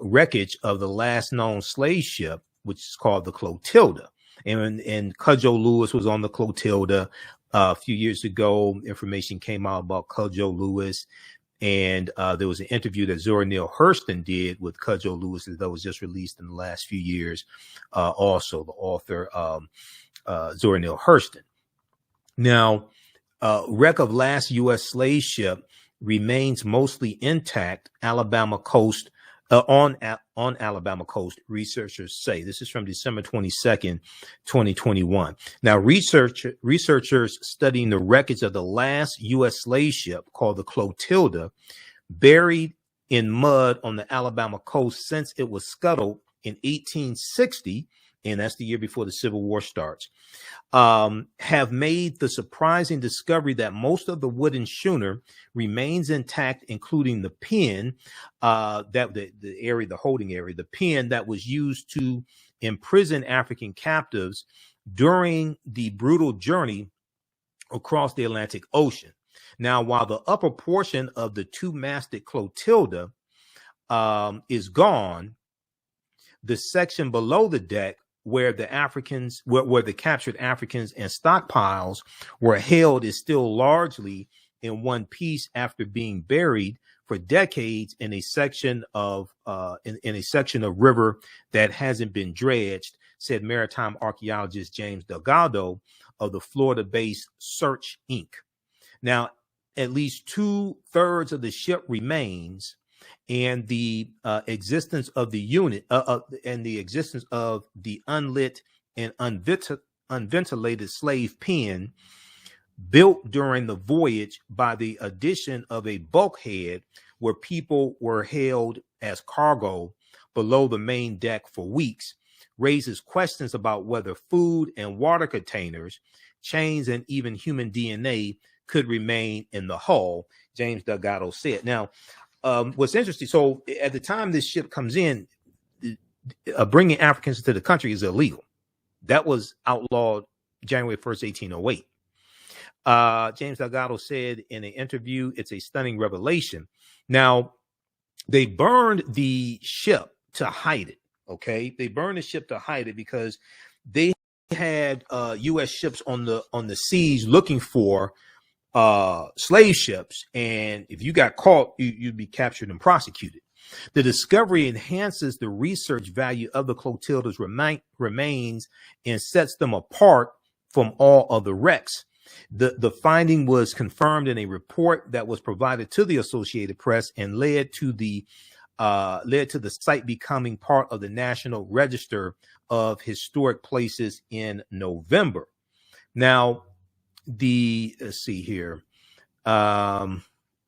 wreckage of the last known slave ship, which is called the Clotilda. And Cudjoe Lewis was on the Clotilda a few years ago. Information came out about Cudjoe Lewis. And there was an interview that Zora Neale Hurston did with Cudjoe Lewis that was just released in the last few years. Also, the author, Zora Neale Hurston. Now, wreck of last U.S. slave ship remains mostly intact Alabama coast, on Alabama coast, researchers say. This is from December 22nd, 2021. Now, researchers studying the wreckage of the last U.S. slave ship called the Clotilda, buried in mud on the Alabama coast since it was scuttled in 1860, and that's the year before the Civil War starts, have made the surprising discovery that most of the wooden schooner remains intact, including the pen, that the area, the holding area, the pen that was used to imprison African captives during the brutal journey across the Atlantic Ocean. Now, while the upper portion of the two-masted Clotilda is gone, the section below the deck where the captured Africans and stockpiles were held is still largely in one piece after being buried for decades in a section of river that hasn't been dredged, said maritime archaeologist James Delgado of the Florida-based Search Inc. Now, at least 2/3 of the ship remains, and the existence of the unit and the existence of the unlit and unventilated slave pen built during the voyage by the addition of a bulkhead where people were held as cargo below the main deck for weeks raises questions about whether food and water containers, chains, and even human DNA could remain in the hull, James Delgado said. Now, what's interesting, so at the time this ship comes in, bringing Africans into the country is illegal. That was outlawed January 1st, 1808. James Delgado said in an interview, it's a stunning revelation. Now, they burned the ship to hide it, okay? They burned the ship to hide it because they had U.S. ships on the seas looking for slave ships, and if you got caught, you'd be captured and prosecuted. The discovery enhances the research value of the Clotilda's remains and sets them apart from all other wrecks. The finding was confirmed in a report that was provided to the Associated Press and led to the site becoming part of the National Register of Historic Places in November. Now, let's see here. I'm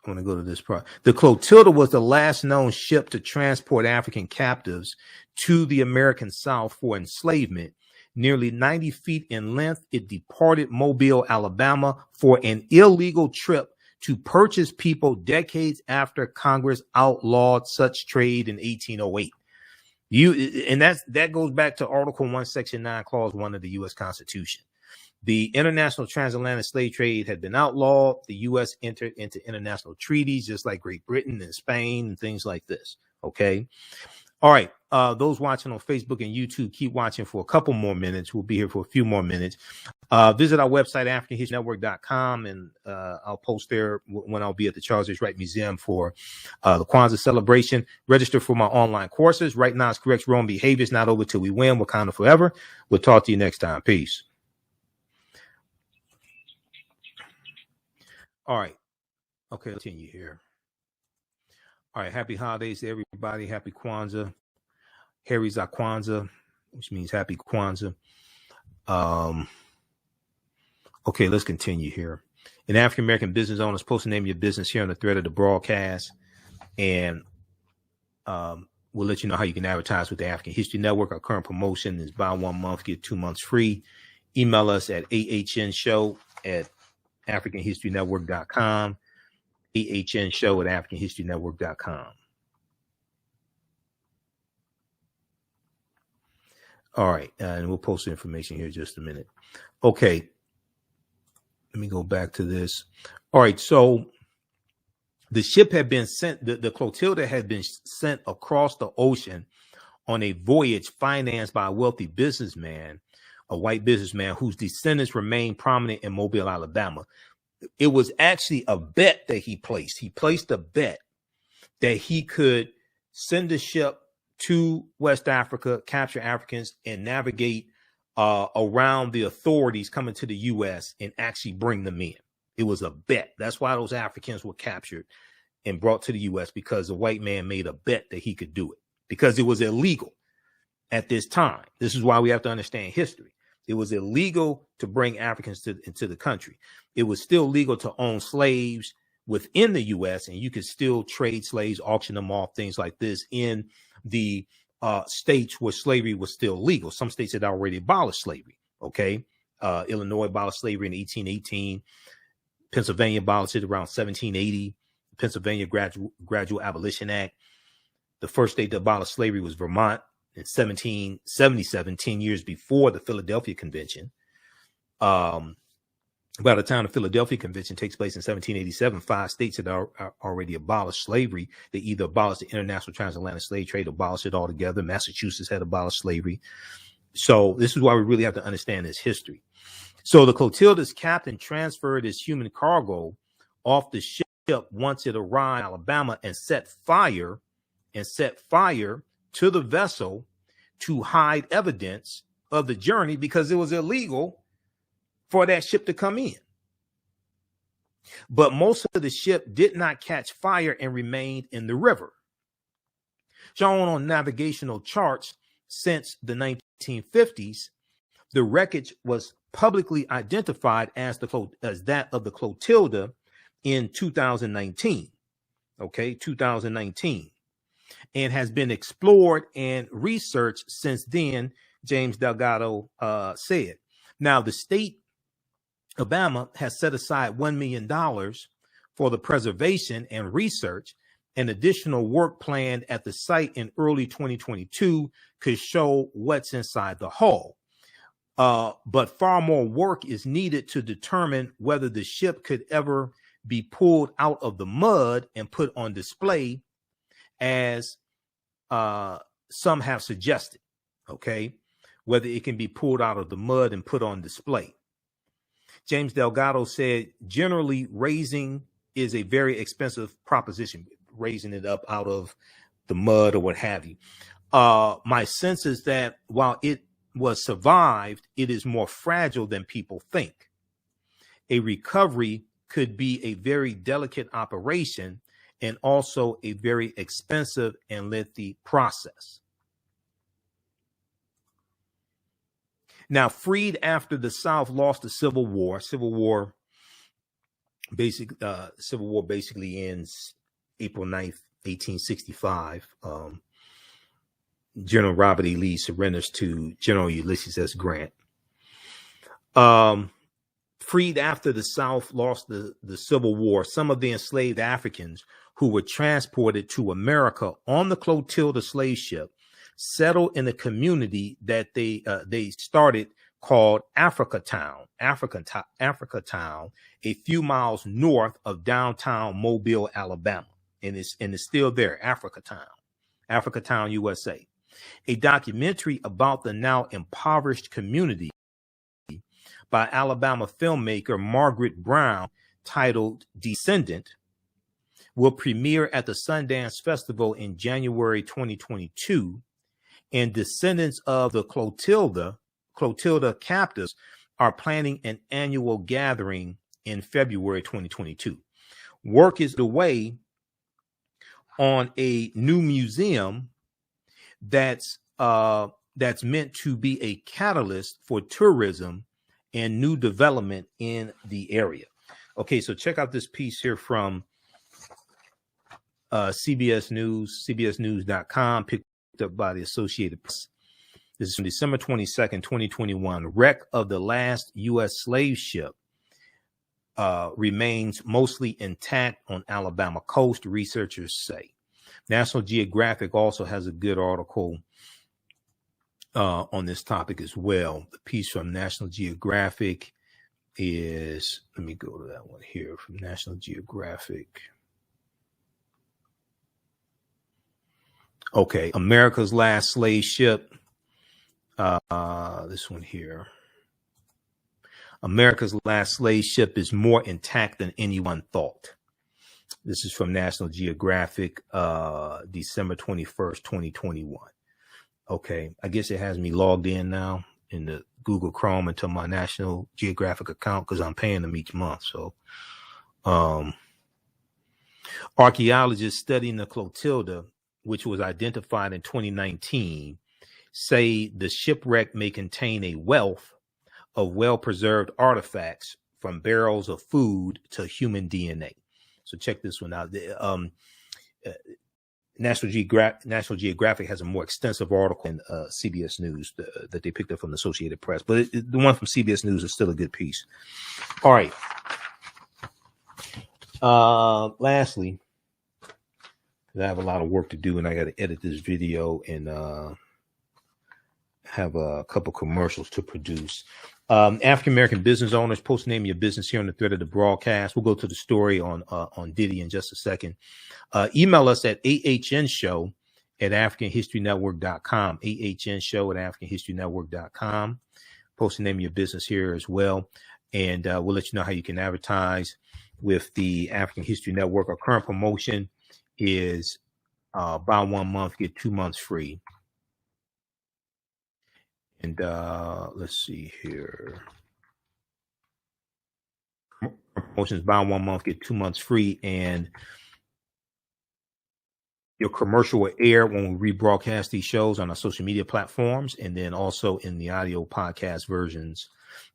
going to go to this part. The Clotilda was the last known ship to transport African captives to the American South for enslavement. Nearly 90 feet in length, it departed Mobile, Alabama for an illegal trip to purchase people decades after Congress outlawed such trade in 1808. That goes back to Article 1, Section 9, Clause 1 of the U.S. Constitution. The international transatlantic slave trade had been outlawed. The U.S. entered into international treaties, just like Great Britain and Spain and things like this. Okay. All right. Those watching on Facebook and YouTube, keep watching for a couple more minutes. We'll be here for a few more minutes. Visit our website, AfricanHistoryNetwork.com, and I'll post there when I'll be at the Charles Wright Museum for the Kwanzaa celebration. Register for my online courses. Right now, it's correct wrong behaviors, not over till we win. Wakanda forever. We'll talk to you next time. Peace. All right. Okay, let's continue here. All right. Happy holidays to everybody. Happy Kwanzaa. Harry's Kwanzaa, which means happy Kwanzaa. Okay, let's continue here. An African American business owner is supposed to name your business here on the thread of the broadcast, and we'll let you know how you can advertise with the African History Network. Our current promotion is buy 1 month, get 2 months free. Email us at AHNshow@AfricanHistoryNetwork.com, AHNshow@AfricanHistoryNetwork.com. All right, and we'll post the information here in just a minute. Okay, let me go back to this. All right, so the ship had been sent, the Clotilda had been sent across the ocean on a voyage financed by a wealthy businessman, a white businessman whose descendants remain prominent in Mobile, Alabama. It was actually a bet that he placed. He placed a bet that he could send the ship to West Africa, capture Africans, and navigate around the authorities coming to the U.S. and actually bring them in. It was a bet. That's why those Africans were captured and brought to the U.S., because the white man made a bet that he could do it, because it was illegal at this time. This is why we have to understand history. It was illegal to bring Africans into the country. It was still legal to own slaves within the U.S., and you could still trade slaves, auction them off, things like this in the states where slavery was still legal. Some states had already abolished slavery. Okay. Illinois abolished slavery in 1818. Pennsylvania abolished it around 1780. Pennsylvania Gradual Abolition Act. The first state to abolish slavery was Vermont in 1777, 10 years before the Philadelphia Convention. By the time the Philadelphia Convention takes place in 1787, 5 states had already abolished slavery. They either abolished the international transatlantic slave trade, abolished it altogether. Massachusetts had abolished slavery. So this is why we really have to understand this history. So the Clotilda's captain transferred his human cargo off the ship once it arrived in Alabama and set fire to the vessel to hide evidence of the journey, because it was illegal for that ship to come in. But most of the ship did not catch fire and remained in the river. Shown on navigational charts since the 1950s, the wreckage was publicly identified as that of the Clotilda in 2019. Okay, 2019. And has been explored and researched since then, James Delgado said. Now, the state of Alabama has set aside $1 million for the preservation and research. An additional work planned at the site in early 2022 could show what's inside the hull. But far more work is needed to determine whether the ship could ever be pulled out of the mud and put on display, as some have suggested. Okay, whether it can be pulled out of the mud and put on display. James Delgado said, generally, raising is a very expensive proposition, raising it up out of the mud or what have you. My sense is that while it was survived, it is more fragile than people think. A recovery could be a very delicate operation and also a very expensive and lengthy process. Now, freed after the South lost the Civil War. Civil War basically ends April 9th, 1865. General Robert E. Lee surrenders to General Ulysses S. Grant. Freed after the South lost the Civil War, some of the enslaved Africans who were transported to America on the Clotilda Slave Ship settled in a community that they started called Africatown, a few miles north of downtown Mobile, Alabama, and it's still there, Africatown. Africatown, USA. A documentary about the now impoverished community by Alabama filmmaker Margaret Brown, titled Descendant, will premiere at the Sundance Festival in January 2022, and descendants of the Clotilda captives are planning an annual gathering in February 2022. Work is underway on a new museum that's meant to be a catalyst for tourism and new development in the area. Okay, so check out this piece here from CBS News, cbsnews.com, picked up by the Associated Press. This is from December 22nd, 2021. Wreck of the last U.S. slave ship remains mostly intact on Alabama coast, researchers say. National Geographic also has a good article on this topic as well. The piece from National Geographic is, let me go to that one here from National Geographic. Okay, America's last slave ship. This one here. America's last slave ship is more intact than anyone thought. This is from National Geographic, December 21st, 2021. Okay, I guess it has me logged in now in the Google Chrome into my National Geographic account because I'm paying them each month. So, archaeologists studying the Clotilda, which was identified in 2019, say the shipwreck may contain a wealth of well-preserved artifacts from barrels of food to human DNA. So check this one out. National Geographic has a more extensive article in CBS News that they picked up from the Associated Press, but the one from CBS News is still a good piece. All right. Lastly, I have a lot of work to do and I got to edit this video and have a couple commercials to produce. African-American business owners, post name your business here on the thread of the broadcast. We'll go to the story on Diddy in just a second. Email us at TheAHNShow at AfricanHistoryNetwork.com. TheAHNShow at AfricanHistoryNetwork.com. Post the name of your business here as well. And we'll let you know how you can advertise with the African History Network. Our current promotion is buy 1 month, get 2 months free. And let's see here. Promotions: buy 1 month, get 2 months free, and your commercial will air when we rebroadcast these shows on our social media platforms, and then also in the audio podcast versions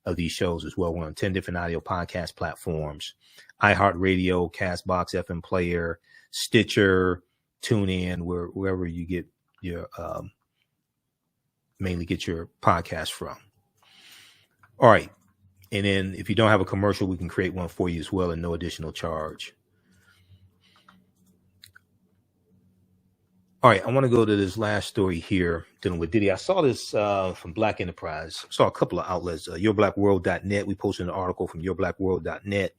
of these shows as well. We're on 10 different audio podcast platforms: iHeartRadio, Castbox, FM Player, Stitcher, TuneIn, wherever you get your mainly get your podcast from. All right. And then if you don't have a commercial, we can create one for you as well at no additional charge. All right. I want to go to this last story here dealing with Diddy. I saw this from Black Enterprise. I saw a couple of outlets, yourblackworld.net. We posted an article from yourblackworld.net.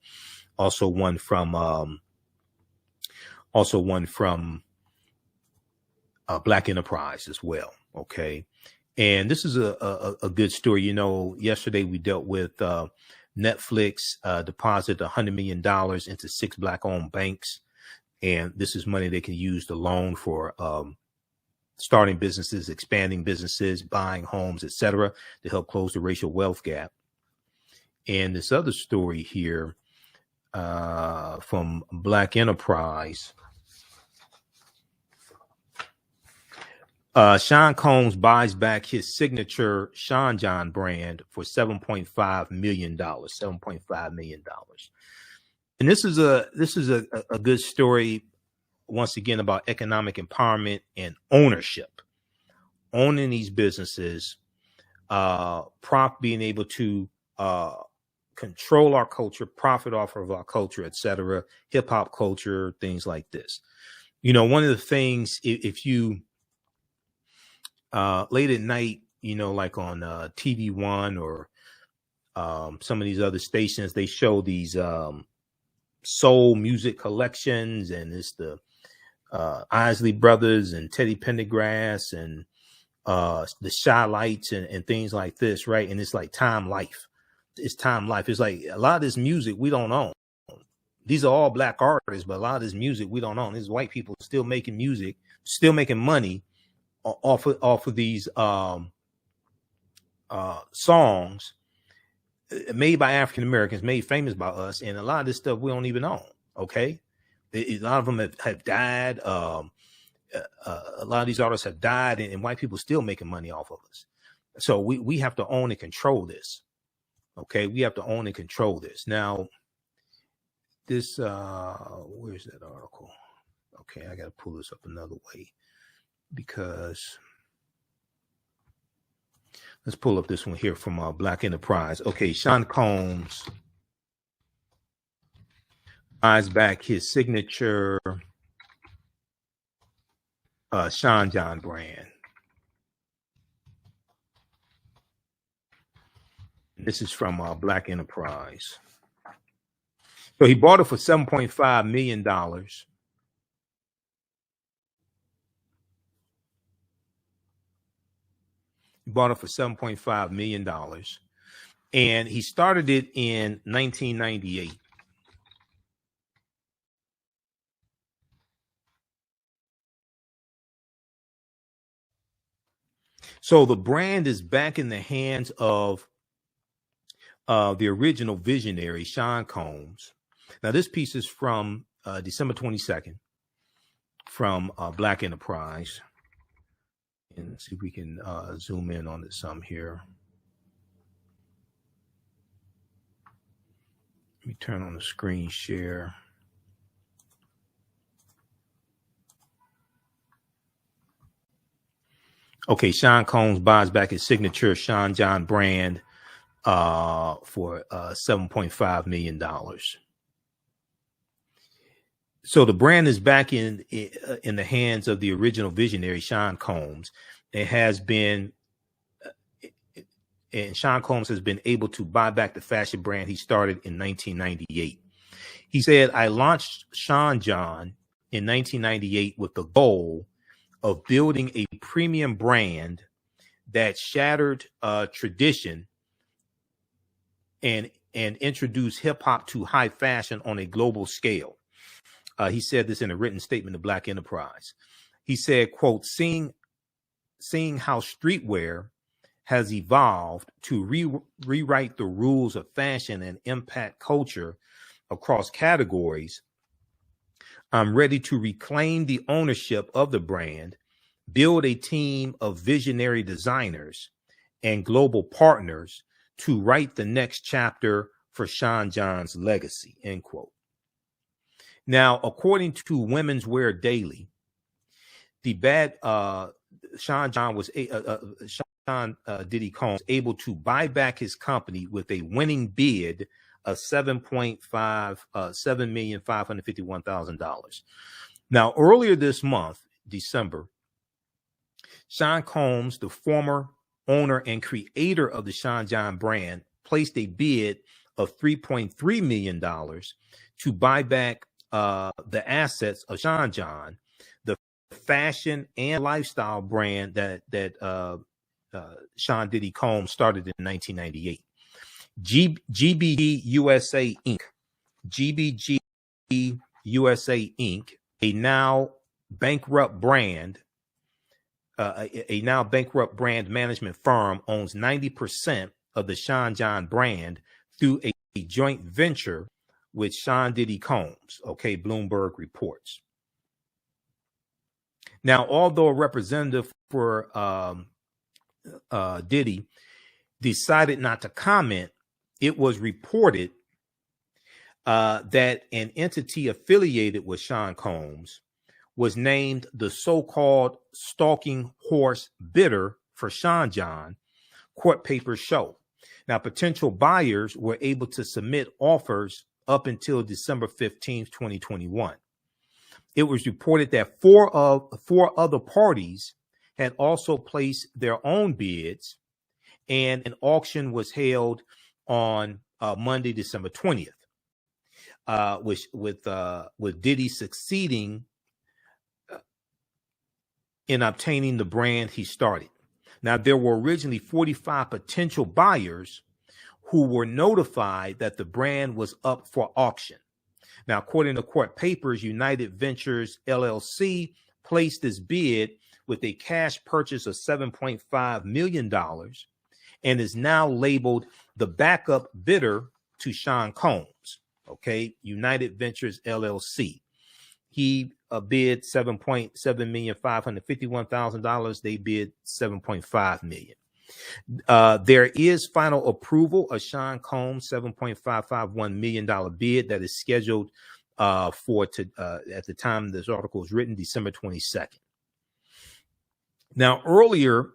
Also one from Black Enterprise as well. Okay. And this is a good story. You know, yesterday we dealt with Netflix deposit $100 million into 6 Black-owned banks. And this is money they can use to loan for starting businesses, expanding businesses, buying homes, etc., to help close the racial wealth gap. And this other story here from Black Enterprise. Sean Combs buys back his signature Sean John brand for $7.5 million. $7.5 million. And this is a good story, once again, about economic empowerment and ownership. Owning these businesses, being able to control our culture, profit off of our culture, etc., hip hop culture, things like this. You know, one of the things, if you late at night, you know, like on TV One or some of these other stations, they show these soul music collections, and it's the Isley Brothers and Teddy Pendergrass and the Shy Lights and things like this, right? And it's like Time Life. It's Time Life. It's like a lot of this music we don't own. These are all black artists, but a lot of this music we don't own. These white people still making music, still making money off of these songs made by African Americans, made famous by us, and a lot of this stuff we don't even own. Okay, a lot of them have died. A lot of these artists have died, and white people still making money off of us. So we have to own and control this. Okay, we have to own and control this. Now, this where's that article? Okay, I got to pull this up another way because let's pull up this one here from Black Enterprise. Okay, Sean Combs buys back his signature Sean John brand. This is from Black Enterprise. So he bought it for $7.5 million. He bought it for $7.5 million. And he started it in 1998. So the brand is back in the hands of the original visionary, Sean Combs. Now, this piece is from December 22nd from Black Enterprise. And see if we can zoom in on it some here. Let me turn on the screen share. Okay, Sean Combs buys back his signature Sean John brand for $7.5 million. So the brand is back in the hands of the original visionary, Sean Combs. It has been, and Sean Combs has been able to buy back the fashion brand he started in 1998. He said, "I launched Sean John in 1998 with the goal of building a premium brand that shattered tradition and introduced hip hop to high fashion on a global scale." He said this in a written statement to Black Enterprise. He said, quote, seeing how streetwear has evolved to rewrite the rules of fashion and impact culture across categories, I'm ready to reclaim the ownership of the brand, build a team of visionary designers and global partners to write the next chapter for Sean John's legacy, end quote. Now, according to Women's Wear Daily, the bad Sean John was Diddy Combs able to buy back his company with a winning bid of $7,551,000. Now, earlier this month, December, Sean Combs, the former owner and creator of the Sean John brand, placed a bid of $3.3 million to buy back the assets of Sean John, the fashion and lifestyle brand that Sean Diddy Combs started in 1998. GBG USA Inc. GBG USA Inc. A now bankrupt brand management firm owns 90% of the Sean John brand through a joint venture with Sean Diddy Combs. Okay, Bloomberg reports. Now, although a representative for Diddy decided not to comment, it was reported that an entity affiliated with Sean Combs was named the so-called stalking horse bidder for Sean John, court papers show. Now, potential buyers were able to submit offers up until December 15th, 2021. It was reported that four other parties had also placed their own bids, and an auction was held on Monday, December 20th, with Diddy succeeding in obtaining the brand he started. Now, there were originally 45 potential buyers who were notified that the brand was up for auction. Now, according to court papers, United Ventures LLC placed this bid with a cash purchase of $7.5 million and is now labeled the backup bidder to Sean Combs. Okay, United Ventures LLC. He bid $7,551,000. They bid $7.5 million. There is final approval of Sean Combs' $7.551 million bid that is scheduled at the time this article is written, December 22nd. Now, earlier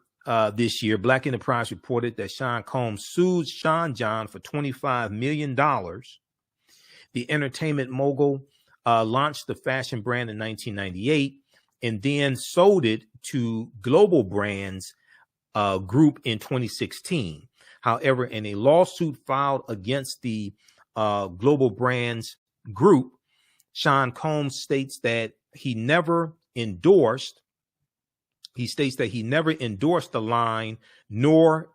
this year, Black Enterprise reported that Sean Combs sued Sean John for $25 million. The entertainment mogul launched the fashion brand in 1998 and then sold it to Global Brands Group in 2016. However, in a lawsuit filed against the Global Brands Group, Sean Combs states that he never endorsed the line nor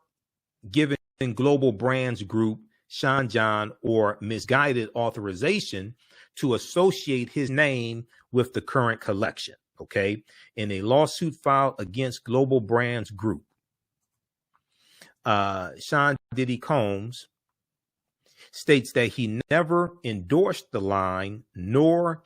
given Global Brands Group, Sean John, or misguided authorization to associate his name with the current collection. Okay, in a lawsuit filed against Global Brands Group, Sean Diddy Combs states that he never endorsed the line nor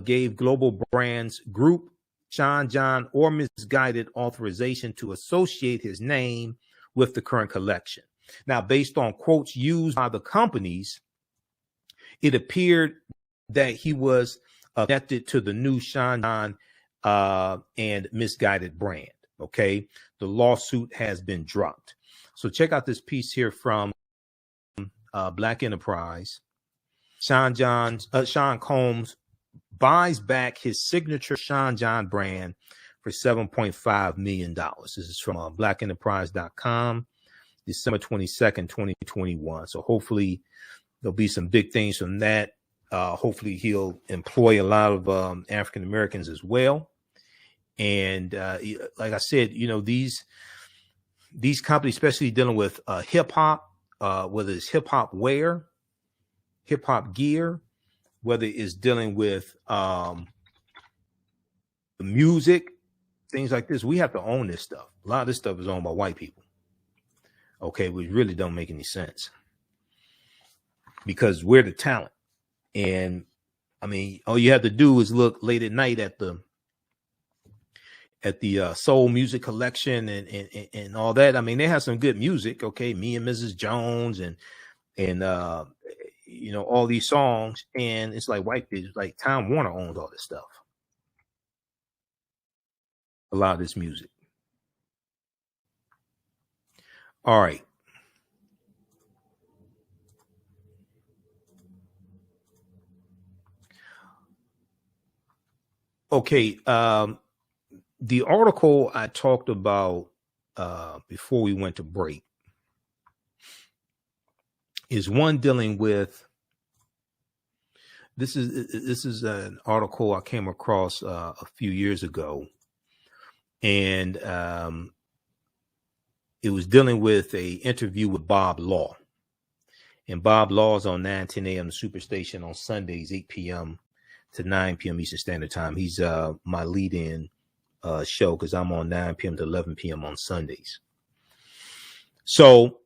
gave Global Brands Group, Sean John, or misguided authorization to associate his name with the current collection. Now, based on quotes used by the companies, it appeared that he was connected to the new Sean John and misguided brand. Okay, the lawsuit has been dropped. So check out this piece here from Black Enterprise. Sean Combs buys back his signature Sean John brand for $7.5 million. This is from blackenterprise.com, December 22nd, 2021. So hopefully there'll be some big things from that. Hopefully he'll employ a lot of African Americans as well. And like I said, you know, these companies, especially dealing with hip hop, whether it's hip hop wear, hip hop gear, whether it's dealing with the music, things like this, we have to own this stuff. A lot of this stuff is owned by white people. Okay, which really don't make any sense because we're the talent. And I mean, all you have to do is look late at night at the soul music collection and all that. I mean, they have some good music. Okay, Me and Mrs. Jones and you know, all these songs, and it's like white people, like Time Warner owns all this stuff. A lot of this music. All right. Okay. The article I talked about before we went to break is one dealing with this is an article I came across a few years ago, and it was dealing with a interview with Bob Law. And Bob Law is on 9:10 a.m. the Superstation on Sundays, 8 p.m. to 9 p.m. Eastern Standard Time. He's my lead-in show because I'm on 9 p.m. to 11 p.m. on Sundays. So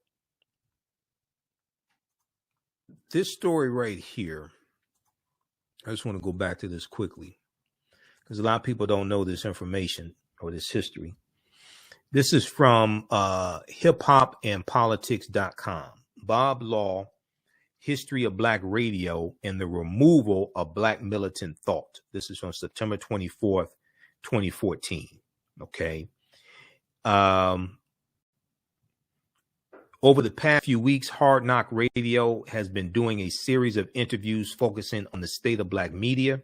this story right here, I just want to go back to this quickly because a lot of people don't know this information or this history. This is from hiphopandpolitics.com. Bob Law, History of Black Radio and the Removal of Black Militant Thought. This is from September 24th, 2014. Okay. Over the past few weeks, Hard Knock Radio has been doing a series of interviews focusing on the state of Black media.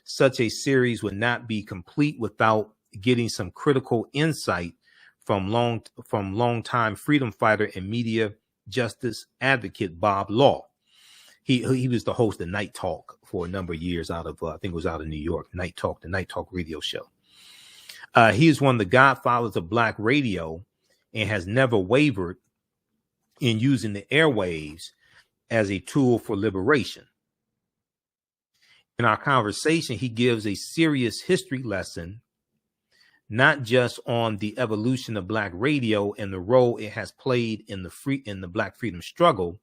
Such a series would not be complete without getting some critical insight from longtime freedom fighter and media justice advocate Bob Law. He was the host of Night Talk for a number of years out of, I think it was out of New York, Night Talk, the Night Talk radio show. He is one of the godfathers of Black radio and has never wavered in using the airwaves as a tool for liberation. In our conversation, he gives a serious history lesson, not just on the evolution of Black radio and the role it has played in the Black freedom struggle,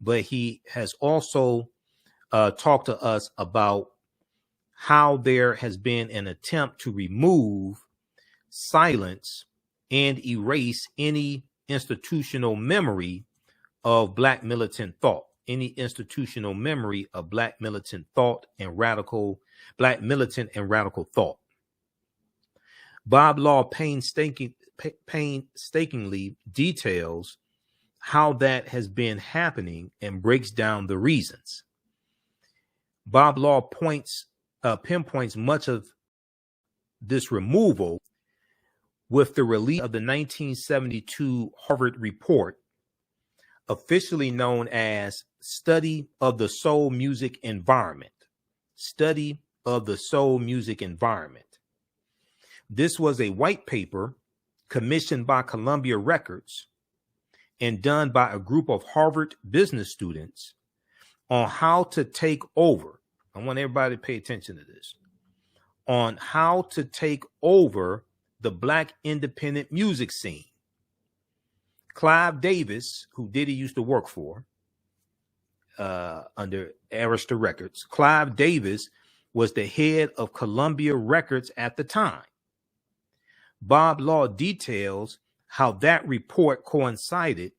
but he has also talked to us about how there has been an attempt to remove, silence, and erase any institutional memory of Black militant thought, any institutional memory of Black militant thought and Black militant and radical thought. Bob Law painstakingly details how that has been happening and breaks down the reasons. Bob Law pinpoints much of this removal with the release of the 1972 Harvard report, officially known as Study of the Soul Music Environment. Study of the Soul Music Environment. This was a white paper commissioned by Columbia Records and done by a group of Harvard business students on how to take over. I want everybody to pay attention to this. On how to take over the Black independent music scene. Clive Davis, who Diddy used to work for under Arista Records, Clive Davis was the head of Columbia Records at the time. Bob Law details how that report coincided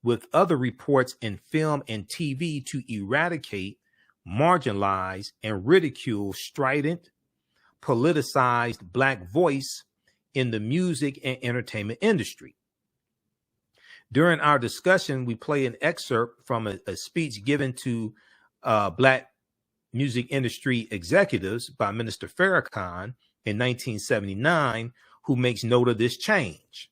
with other reports in film and TV to eradicate, marginalize, and ridicule strident, politicized Black voice in the music and entertainment industry. During our discussion, we play an excerpt from a speech given to Black music industry executives by Minister Farrakhan in 1979, who makes note of this change.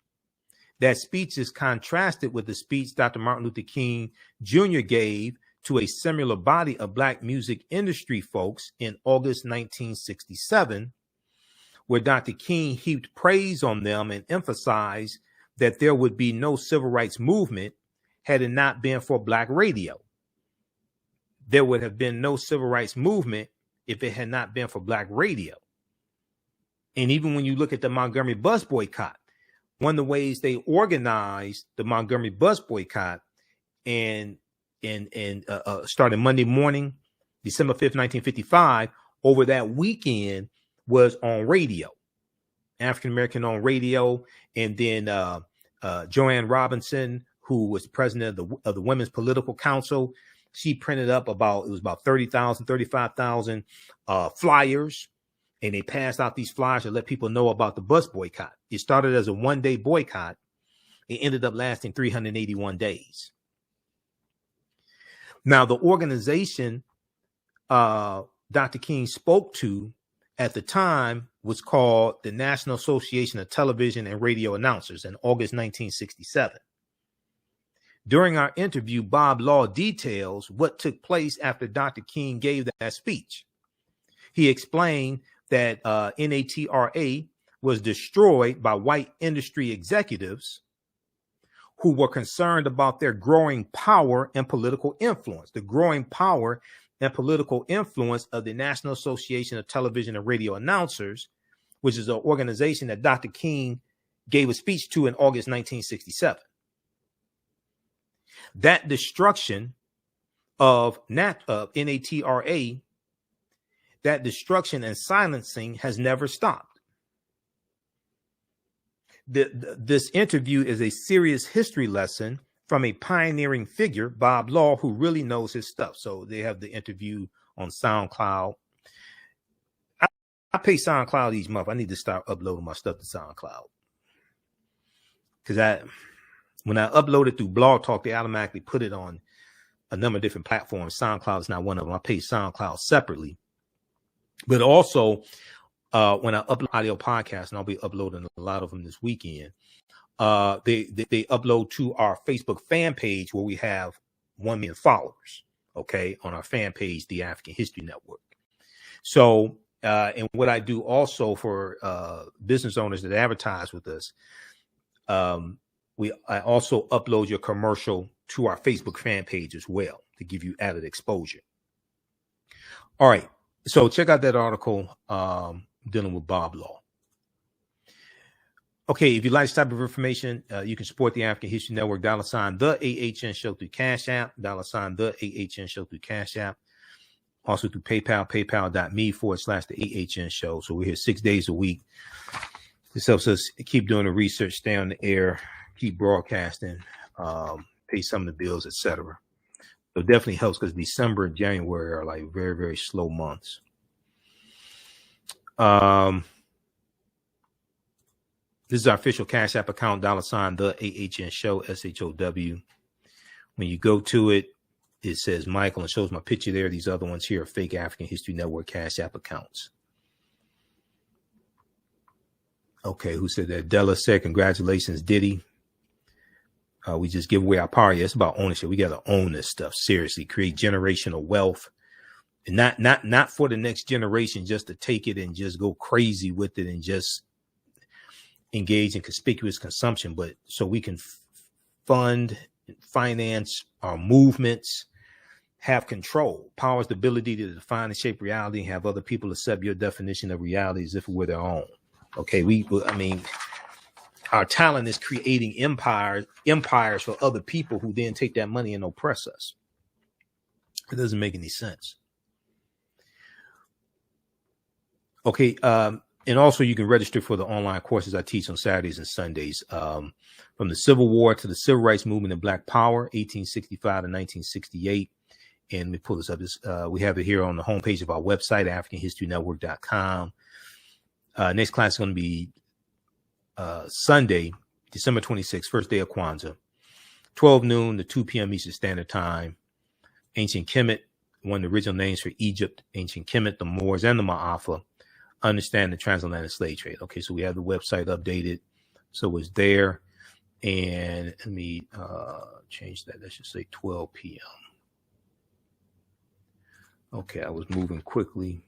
That speech is contrasted with the speech Dr. Martin Luther King Jr. gave to a similar body of Black music industry folks in August 1967, where Dr. King heaped praise on them and emphasized that there would be no civil rights movement had it not been for Black radio. There would have been no civil rights movement if it had not been for Black radio. And even when you look at the Montgomery bus boycott, one of the ways they organized the Montgomery bus boycott and started Monday morning, December 5th, 1955, over that weekend was on radio, African-American on radio. And then Joanne Robinson, who was president of the Women's Political Council, she printed up about 30,000, 35,000 flyers. And they passed out these flyers to let people know about the bus boycott. It started as a one-day boycott. It ended up lasting 381 days. Now, the organization Dr. King spoke to at the time was called the National Association of Television and Radio Announcers in August 1967. During our interview, Bob Law details what took place after Dr. King gave that speech. He explained that NATRA was destroyed by white industry executives who were concerned about their growing power and political influence, the growing power and political influence of the National Association of Television and Radio Announcers, which is an organization that Dr. King gave a speech to in August 1967. That destruction of NATRA, that destruction and silencing has never stopped. This interview is a serious history lesson from a pioneering figure, Bob Law, who really knows his stuff. So they have the interview on SoundCloud. I pay SoundCloud each month. I need to start uploading my stuff to SoundCloud. Because when I upload it through Blog Talk, they automatically put it on a number of different platforms. SoundCloud is not one of them. I pay SoundCloud separately. But also, when I upload audio podcasts, and I'll be uploading a lot of them this weekend, they upload to our Facebook fan page where we have 1 million followers, okay, on our fan page, The African History Network. So And what I do also for business owners that advertise with us, I also upload your commercial to our Facebook fan page as well to give you added exposure. All right. So check out that article dealing with Bob Law. Okay, if you'd like this type of information, you can support the African History Network, $ the AHN Show through Cash App, $ the AHN Show through Cash App, also through PayPal, paypal.me/the AHN Show. So we're here 6 days a week. This helps us keep doing the research, stay on the air, keep broadcasting, pay some of the bills, etc. So it definitely helps because December and January are like very, very slow months. This is our official Cash App account, $ the AHN Show, SHOW. When you go to it, it says Michael and shows my picture there. These other ones here are fake African History Network Cash App accounts. Okay, who said that? Della said, congratulations, Diddy. We just give away our power. Yeah, it's about ownership. We got to own this stuff seriously, create generational wealth. And not for the next generation just to take it and just go crazy with it and just engage in conspicuous consumption, but so we can fund, finance our movements, have control. Power is the ability to define and shape reality and have other people accept your definition of reality as if it were their own. Okay, our talent is creating empires for other people who then take that money and oppress us. It doesn't make any sense. Okay, and also you can register for the online courses I teach on Saturdays and Sundays, from the Civil War to the Civil Rights Movement and Black Power, 1865 to 1968. And we pull this up. We have it here on the homepage of our website, AfricanHistoryNetwork.com. Next class is going to be Sunday, December 26th, first day of Kwanzaa, 12 noon to 2 p.m. Eastern Standard Time. Ancient Kemet, one of the original names for Egypt, Ancient Kemet, the Moors, and the Ma'afa. Understand the transatlantic slave trade. Okay, so we have the website updated, so it's there. And let me change that. That should say 12 p.m. Okay, I was moving quickly.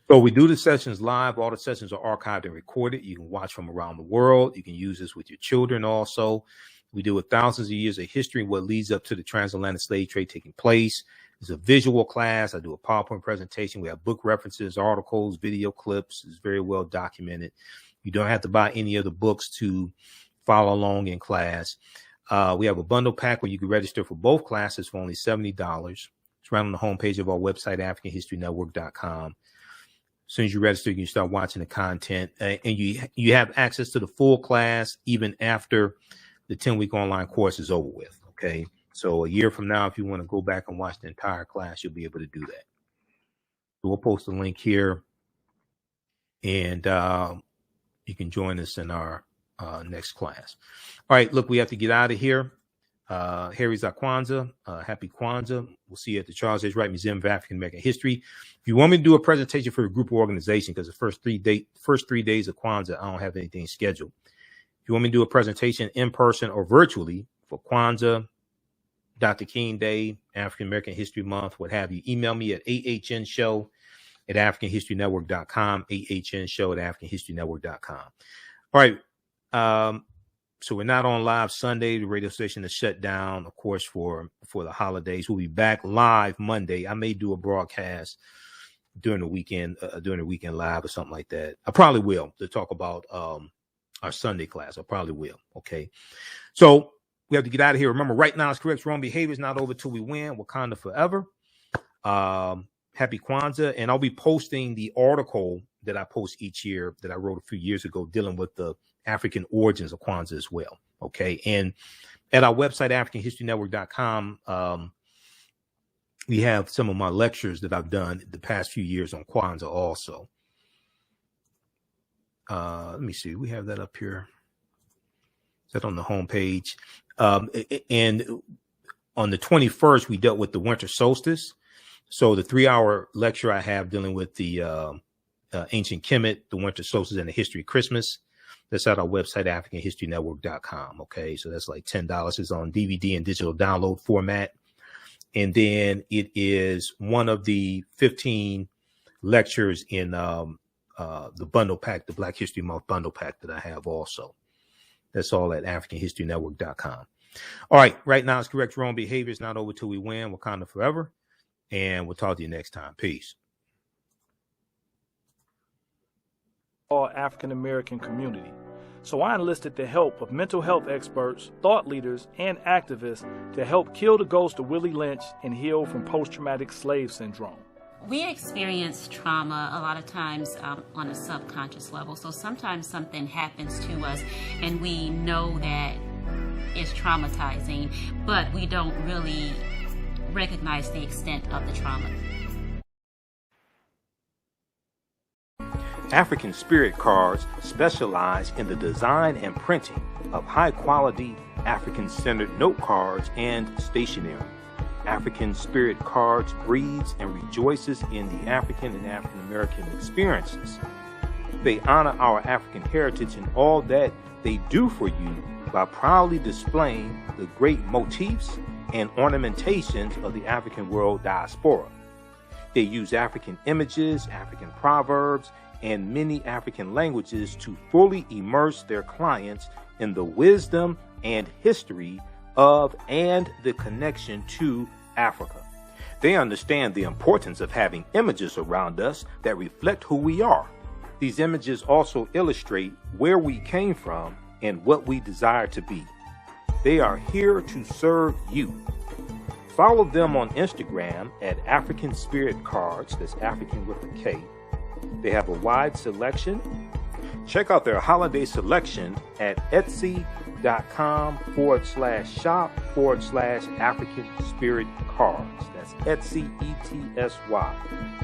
So we do the sessions live. All the sessions are archived and recorded. You can watch from around the world. You can use this with your children also. We deal with thousands of years of history and what leads up to the transatlantic slave trade taking place. It's a visual class. I do a PowerPoint presentation. We have book references, articles, video clips. It's very well documented. You don't have to buy any of the books to follow along in class. We have a bundle pack where you can register for both classes for only $70. It's right on the homepage of our website, AfricanHistoryNetwork.com. As soon as you register, you can start watching the content, and you have access to the full class even after the 10-week online course is over with. Okay. So a year from now, if you want to go back and watch the entire class, you'll be able to do that. So we'll post a link here, and you can join us in our next class. All right, look, we have to get out of here. Harry's our Kwanzaa. Happy Kwanzaa. We'll see you at the Charles H. Wright Museum of African American History. If you want me to do a presentation for the group organization, because the first 3 days of Kwanzaa, I don't have anything scheduled. If you want me to do a presentation in person or virtually for Kwanzaa, Dr. King Day, African American History Month, what have you, email me at AHNshow@AfricanHistoryNetwork.com, AHNshow@AfricanHistoryNetwork.com. All right. So we're not on live Sunday. The radio station is shut down, of course, for the holidays. We'll be back live Monday. I may do a broadcast during the weekend live or something like that. I probably will, to talk about our Sunday class. I probably will. Okay. So we have to get out of here. Remember, right now is correct. Wrong behavior is not over till we win. Wakanda forever. Happy Kwanzaa. And I'll be posting the article that I post each year that I wrote a few years ago dealing with the African origins of Kwanzaa as well. Okay. And at our website, AfricanHistoryNetwork.com, we have some of my lectures that I've done the past few years on Kwanzaa also. Let me see. We have that up here. Is that on the homepage? And on the 21st, we dealt with the winter solstice. So the 3-hour lecture I have dealing with the ancient Kemet, the winter solstice, and the history of Christmas. That's at our website, AfricanHistoryNetwork.com. Okay, so that's like $10. It's on DVD and digital download format. And then it is one of the 15 lectures in the bundle pack, the Black History Month bundle pack that I have also. That's all at AfricanHistoryNetwork.com. All right, right now it's Correct Wrong Behavior. It's not over till we win. Wakanda forever. And we'll talk to you next time. Peace. All African American community. So I enlisted the help of mental health experts, thought leaders, and activists to help kill the ghost of Willie Lynch and heal from post-traumatic slave syndrome. We experience trauma a lot of times on a subconscious level. So sometimes something happens to us and we know that it's traumatizing, but we don't really recognize the extent of the trauma. African Spirit Cards specialize in the design and printing of high-quality African-centered note cards and stationery. African Spirit Cards breathes and rejoices in the African and African American experiences. They honor our African heritage in all that they do for you by proudly displaying the great motifs and ornamentations of the African world diaspora. They use African images, African proverbs, and many African languages to fully immerse their clients in the wisdom and history of and the connection to Africa. They understand the importance of having images around us that reflect who we are. These images also illustrate where we came from and what we desire to be. They are here to serve you. Follow them on Instagram at African Spirit Cards, that's African with a K. They have a wide selection. Check out their holiday selection at Etsy.com/shop/African Spirit Cards. That's Etsy, ETSY.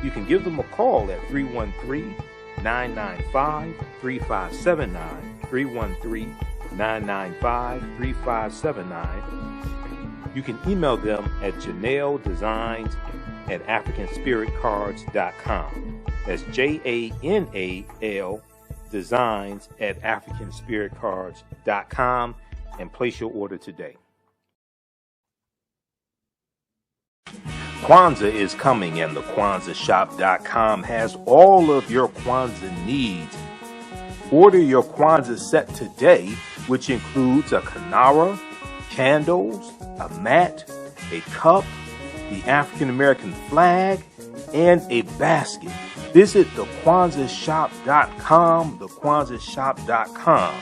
You can give them a call at 313-995-3579, 313-995-3579. You can email them at janeldesigns@AfricanSpiritCards.com. That's JANAL designs@AfricanSpiritCards.com and place your order today. Kwanzaa is coming and the KwanzaaShop.com has all of your Kwanzaa needs. Order your Kwanzaa set today, which includes a kinara, candles, a mat, a cup, the African American flag, and a basket. Visit the KwanzaaShop.com, KwanzaaShop.com.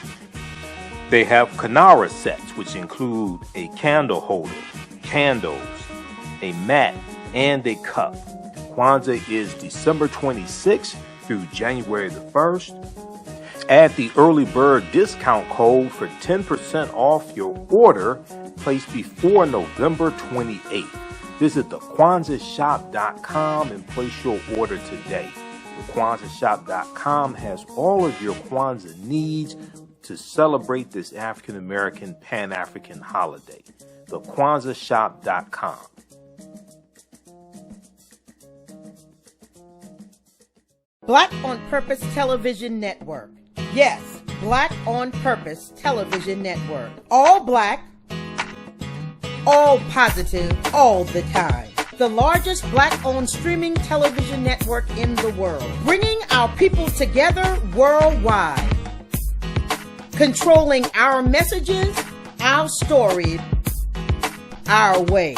They have kinara sets, which include a candle holder, candles, a mat, and a cup. Kwanzaa is December 26th through January the 1st. Add the early bird discount code for 10% off your order placed before November 28th. Visit the KwanzaaShop.com and place your order today. The KwanzaaShop.com has all of your Kwanzaa needs to celebrate this African American Pan-African holiday. The KwanzaaShop.com. Black on Purpose Television Network. Yes, Black on Purpose Television Network. All black, all positive, all the time. The largest black-owned streaming television network in the world. Bringing our people together worldwide. Controlling our messages, our stories, our way.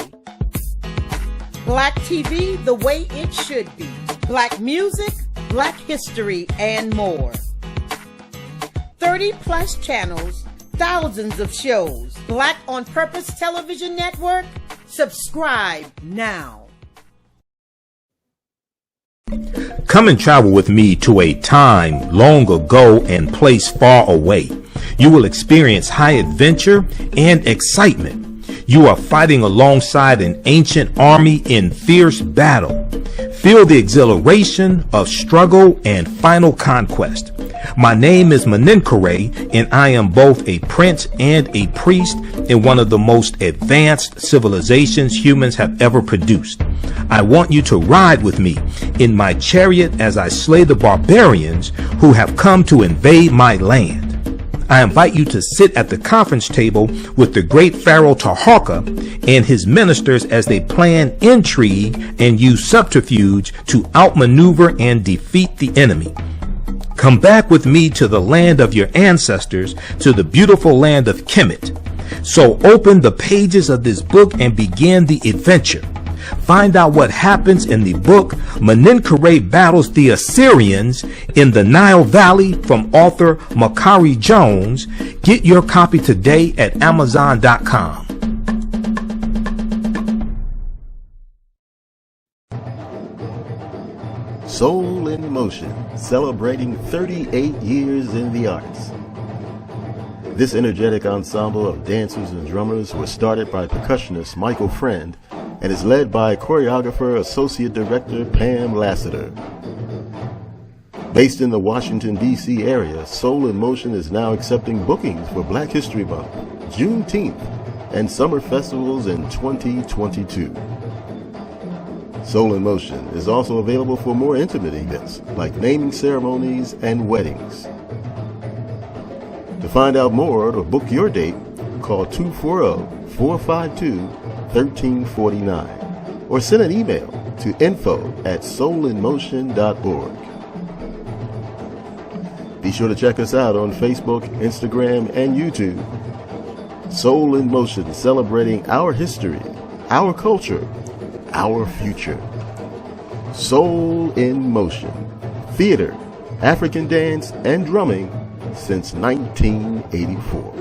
Black TV the way it should be. Black music, Black history, and more. 30-plus channels, thousands of shows. Black on Purpose Television Network. Subscribe now. Come and travel with me to a time long ago and place far away. You will experience high adventure and excitement. You are fighting alongside an ancient army in fierce battle. Feel the exhilaration of struggle and final conquest. My name is Maninkore, and I am both a prince and a priest in one of the most advanced civilizations humans have ever produced. I want you to ride with me in my chariot as I slay the barbarians who have come to invade my land. I invite you to sit at the conference table with the great Pharaoh Taharka and his ministers as they plan intrigue and use subterfuge to outmaneuver and defeat the enemy. Come back with me to the land of your ancestors, to the beautiful land of Kemet. So open the pages of this book and begin the adventure. Find out what happens in the book Menenkhare Battles the Assyrians in the Nile Valley from author Makari Jones. Get your copy today at Amazon.com. Soul in Motion, celebrating 38 years in the arts. This energetic ensemble of dancers and drummers was started by percussionist Michael Friend and is led by choreographer Associate Director Pam Lassiter. Based in the Washington, D.C. area, Soul in Motion is now accepting bookings for Black History Month, Juneteenth, and summer festivals in 2022. Soul in Motion is also available for more intimate events like naming ceremonies and weddings. To find out more or to book your date, call 240-452-1349 or send an email to info@soulinmotion.org. Be sure to check us out on Facebook, Instagram, and YouTube. Soul in Motion, celebrating our history, our culture, our future. Soul in Motion. Theater, African dance, and drumming since 1984.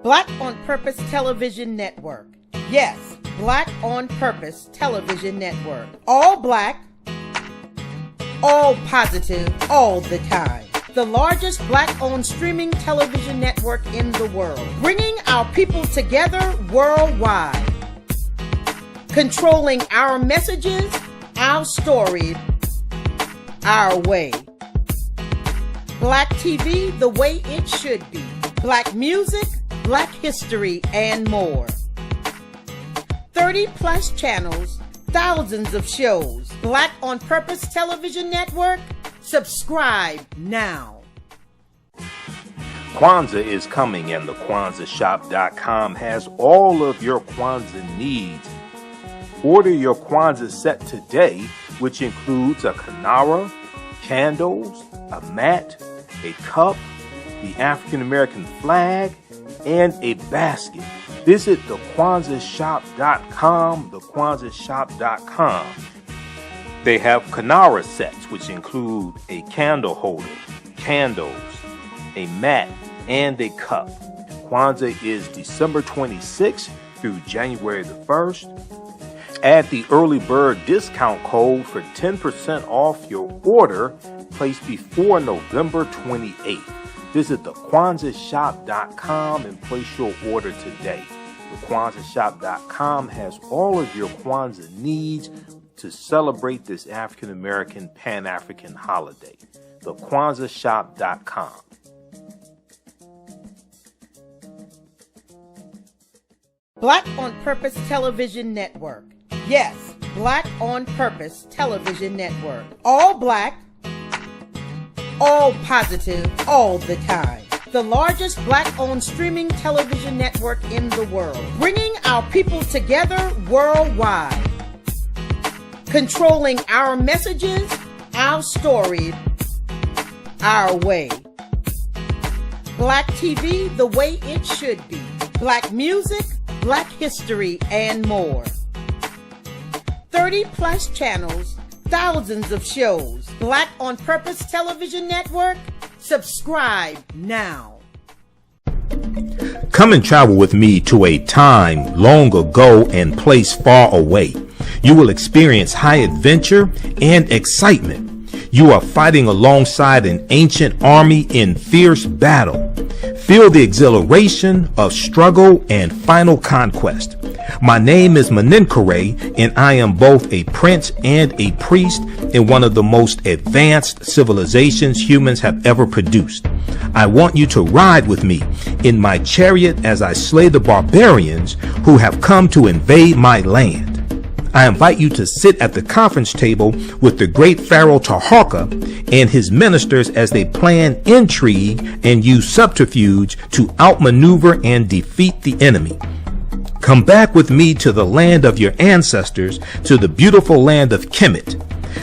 Black on Purpose Television Network. Yes, Black on Purpose Television Network. All black, all positive, all the time. The largest black-owned streaming television network in the world, bringing our people together worldwide, controlling our messages, our stories, our way. Black TV the way it should be. Black music, Black history, and more. 30-plus channels, thousands of shows. Black on Purpose Television Network. Subscribe now. Kwanzaa is coming, and the TheAHNShow.com has all of your Kwanzaa needs. Order your Kwanzaa set today, which includes a kinara, candles, a mat, a cup, the African American flag, and a basket. Visit TheAHNShow.com, TheAHNShow.com. They have kinara sets, which include a candle holder, candles, a mat, and a cup. Kwanzaa is December 26th through January the 1st. Add the early bird discount code for 10% off your order placed before November 28th. Visit TheAHNShow.com and place your order today. TheAHNShow.com has all of your Kwanzaa needs to celebrate this African American Pan-African holiday. TheAHNShow.com. Black on Purpose Television Network. Yes, Black on Purpose Television Network. All black, all positive, all the time. The largest black-owned streaming television network in the world, bringing our people together worldwide, controlling our messages, our stories, our way. Black TV the way it should be. Black music, Black history, and more. 30-plus channels, thousands of shows. Black on Purpose Television Network. Subscribe now. Come and travel with me to a time long ago and place far away. You will experience high adventure and excitement. You are fighting alongside an ancient army in fierce battle. Feel the exhilaration of struggle and final conquest. My name is Menenkhare, and I am both a prince and a priest in one of the most advanced civilizations humans have ever produced. I want you to ride with me in my chariot as I slay the barbarians who have come to invade my land. I invite you to sit at the conference table with the great Pharaoh Taharka and his ministers as they plan intrigue and use subterfuge to outmaneuver and defeat the enemy. Come back with me to the land of your ancestors, to the beautiful land of Kemet.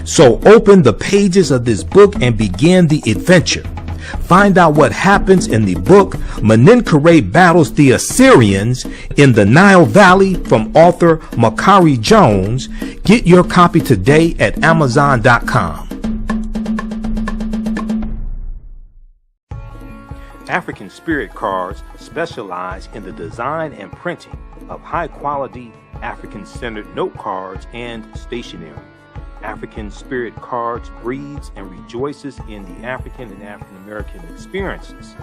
So open the pages of this book and begin the adventure. Find out what happens in the book Menenkhare Battles the Assyrians in the Nile Valley from author Makari Jones. Get your copy today at Amazon.com. African Spirit Cards specialize in the design and printing of high-quality African-centered note cards and stationery. African Spirit Cards breeds and rejoices in the African and African American experiences.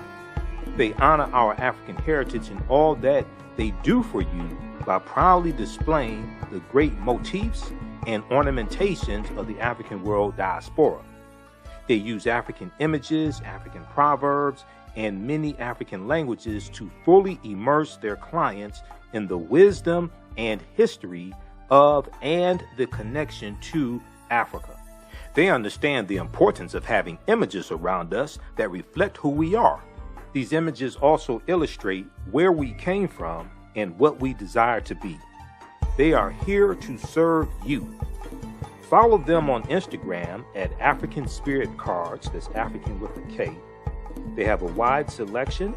They honor our African heritage in all that they do for you by proudly displaying the great motifs and ornamentations of the African world diaspora. They use African images, African proverbs, and many African languages to fully immerse their clients in the wisdom and history of and the connection to Africa. They understand the importance of having images around us that reflect who we are. These images also illustrate where we came from and what we desire to be. They are here to serve you. Follow them on Instagram at African Spirit Cards, that's African with a K. They have a wide selection.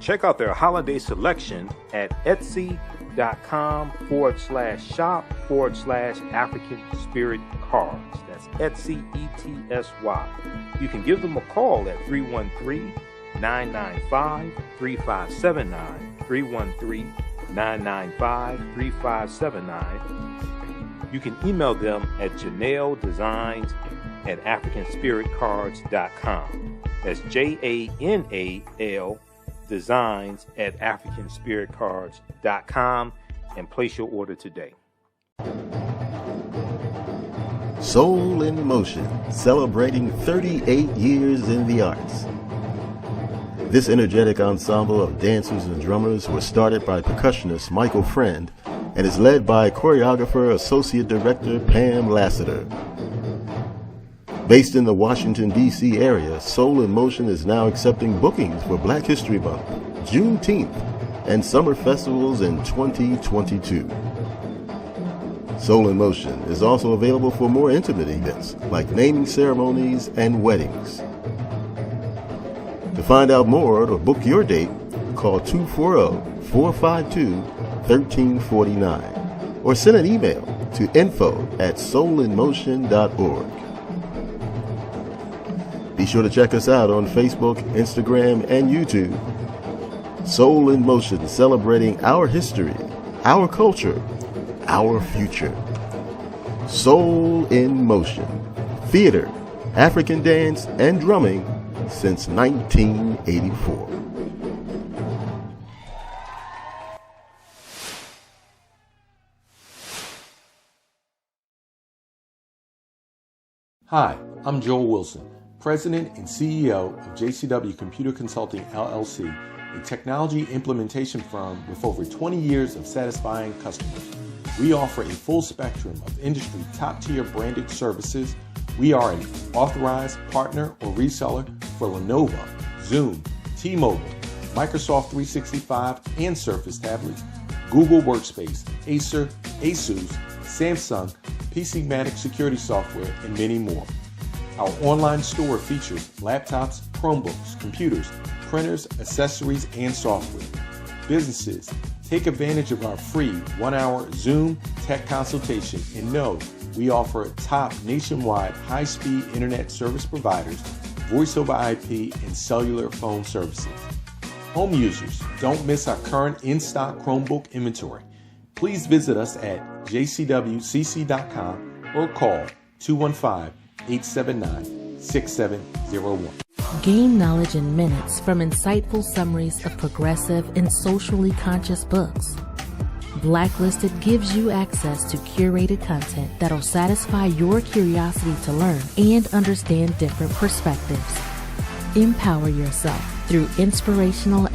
Check out their holiday selection at Etsy.com/shop/African Spirit Cards. That's Etsy, ETSY. You can give them a call at 313-995-3579, 313-995-3579. You can email them at janeldesigns@africanspiritcards.com. That's JANAL designs@africanspiritcards.com and place your order today. Soul in Motion, celebrating 38 years in the arts. This energetic ensemble of dancers and drummers was started by percussionist Michael Friend and is led by choreographer Associate Director Pam Lassiter. Based in the Washington, D.C. area, Soul in Motion is now accepting bookings for Black History Month, Juneteenth, and summer festivals in 2022. Soul in Motion is also available for more intimate events like naming ceremonies and weddings. To find out more or to book your date, call 240-452-1349 or send an email to info@soulinmotion.org. Be sure to check us out on Facebook, Instagram, and YouTube. Soul in Motion, celebrating our history, our culture, our future. Soul in Motion. Theater, African dance, and drumming since 1984. Hi, I'm Joel Wilson, President and CEO of JCW Computer Consulting, LLC, a technology implementation firm with over 20 years of satisfying customers. We offer a full spectrum of industry top-tier branded services. We are an authorized partner or reseller for Lenovo, Zoom, T-Mobile, Microsoft 365 and Surface tablets, Google Workspace, Acer, Asus, Samsung, PCmatic security software, and many more. Our online store features laptops, Chromebooks, computers, printers, accessories, and software. Businesses, take advantage of our free 1-hour Zoom tech consultation and know we offer top nationwide high-speed internet service providers, voice over IP, and cellular phone services. Home users, don't miss our current in-stock Chromebook inventory. Please visit us at jcwcc.com or call 215-879-6701. Gain knowledge in minutes from insightful summaries of progressive and socially conscious books. Blacklisted gives you access to curated content that'll satisfy your curiosity to learn and understand different perspectives. Empower yourself through inspirational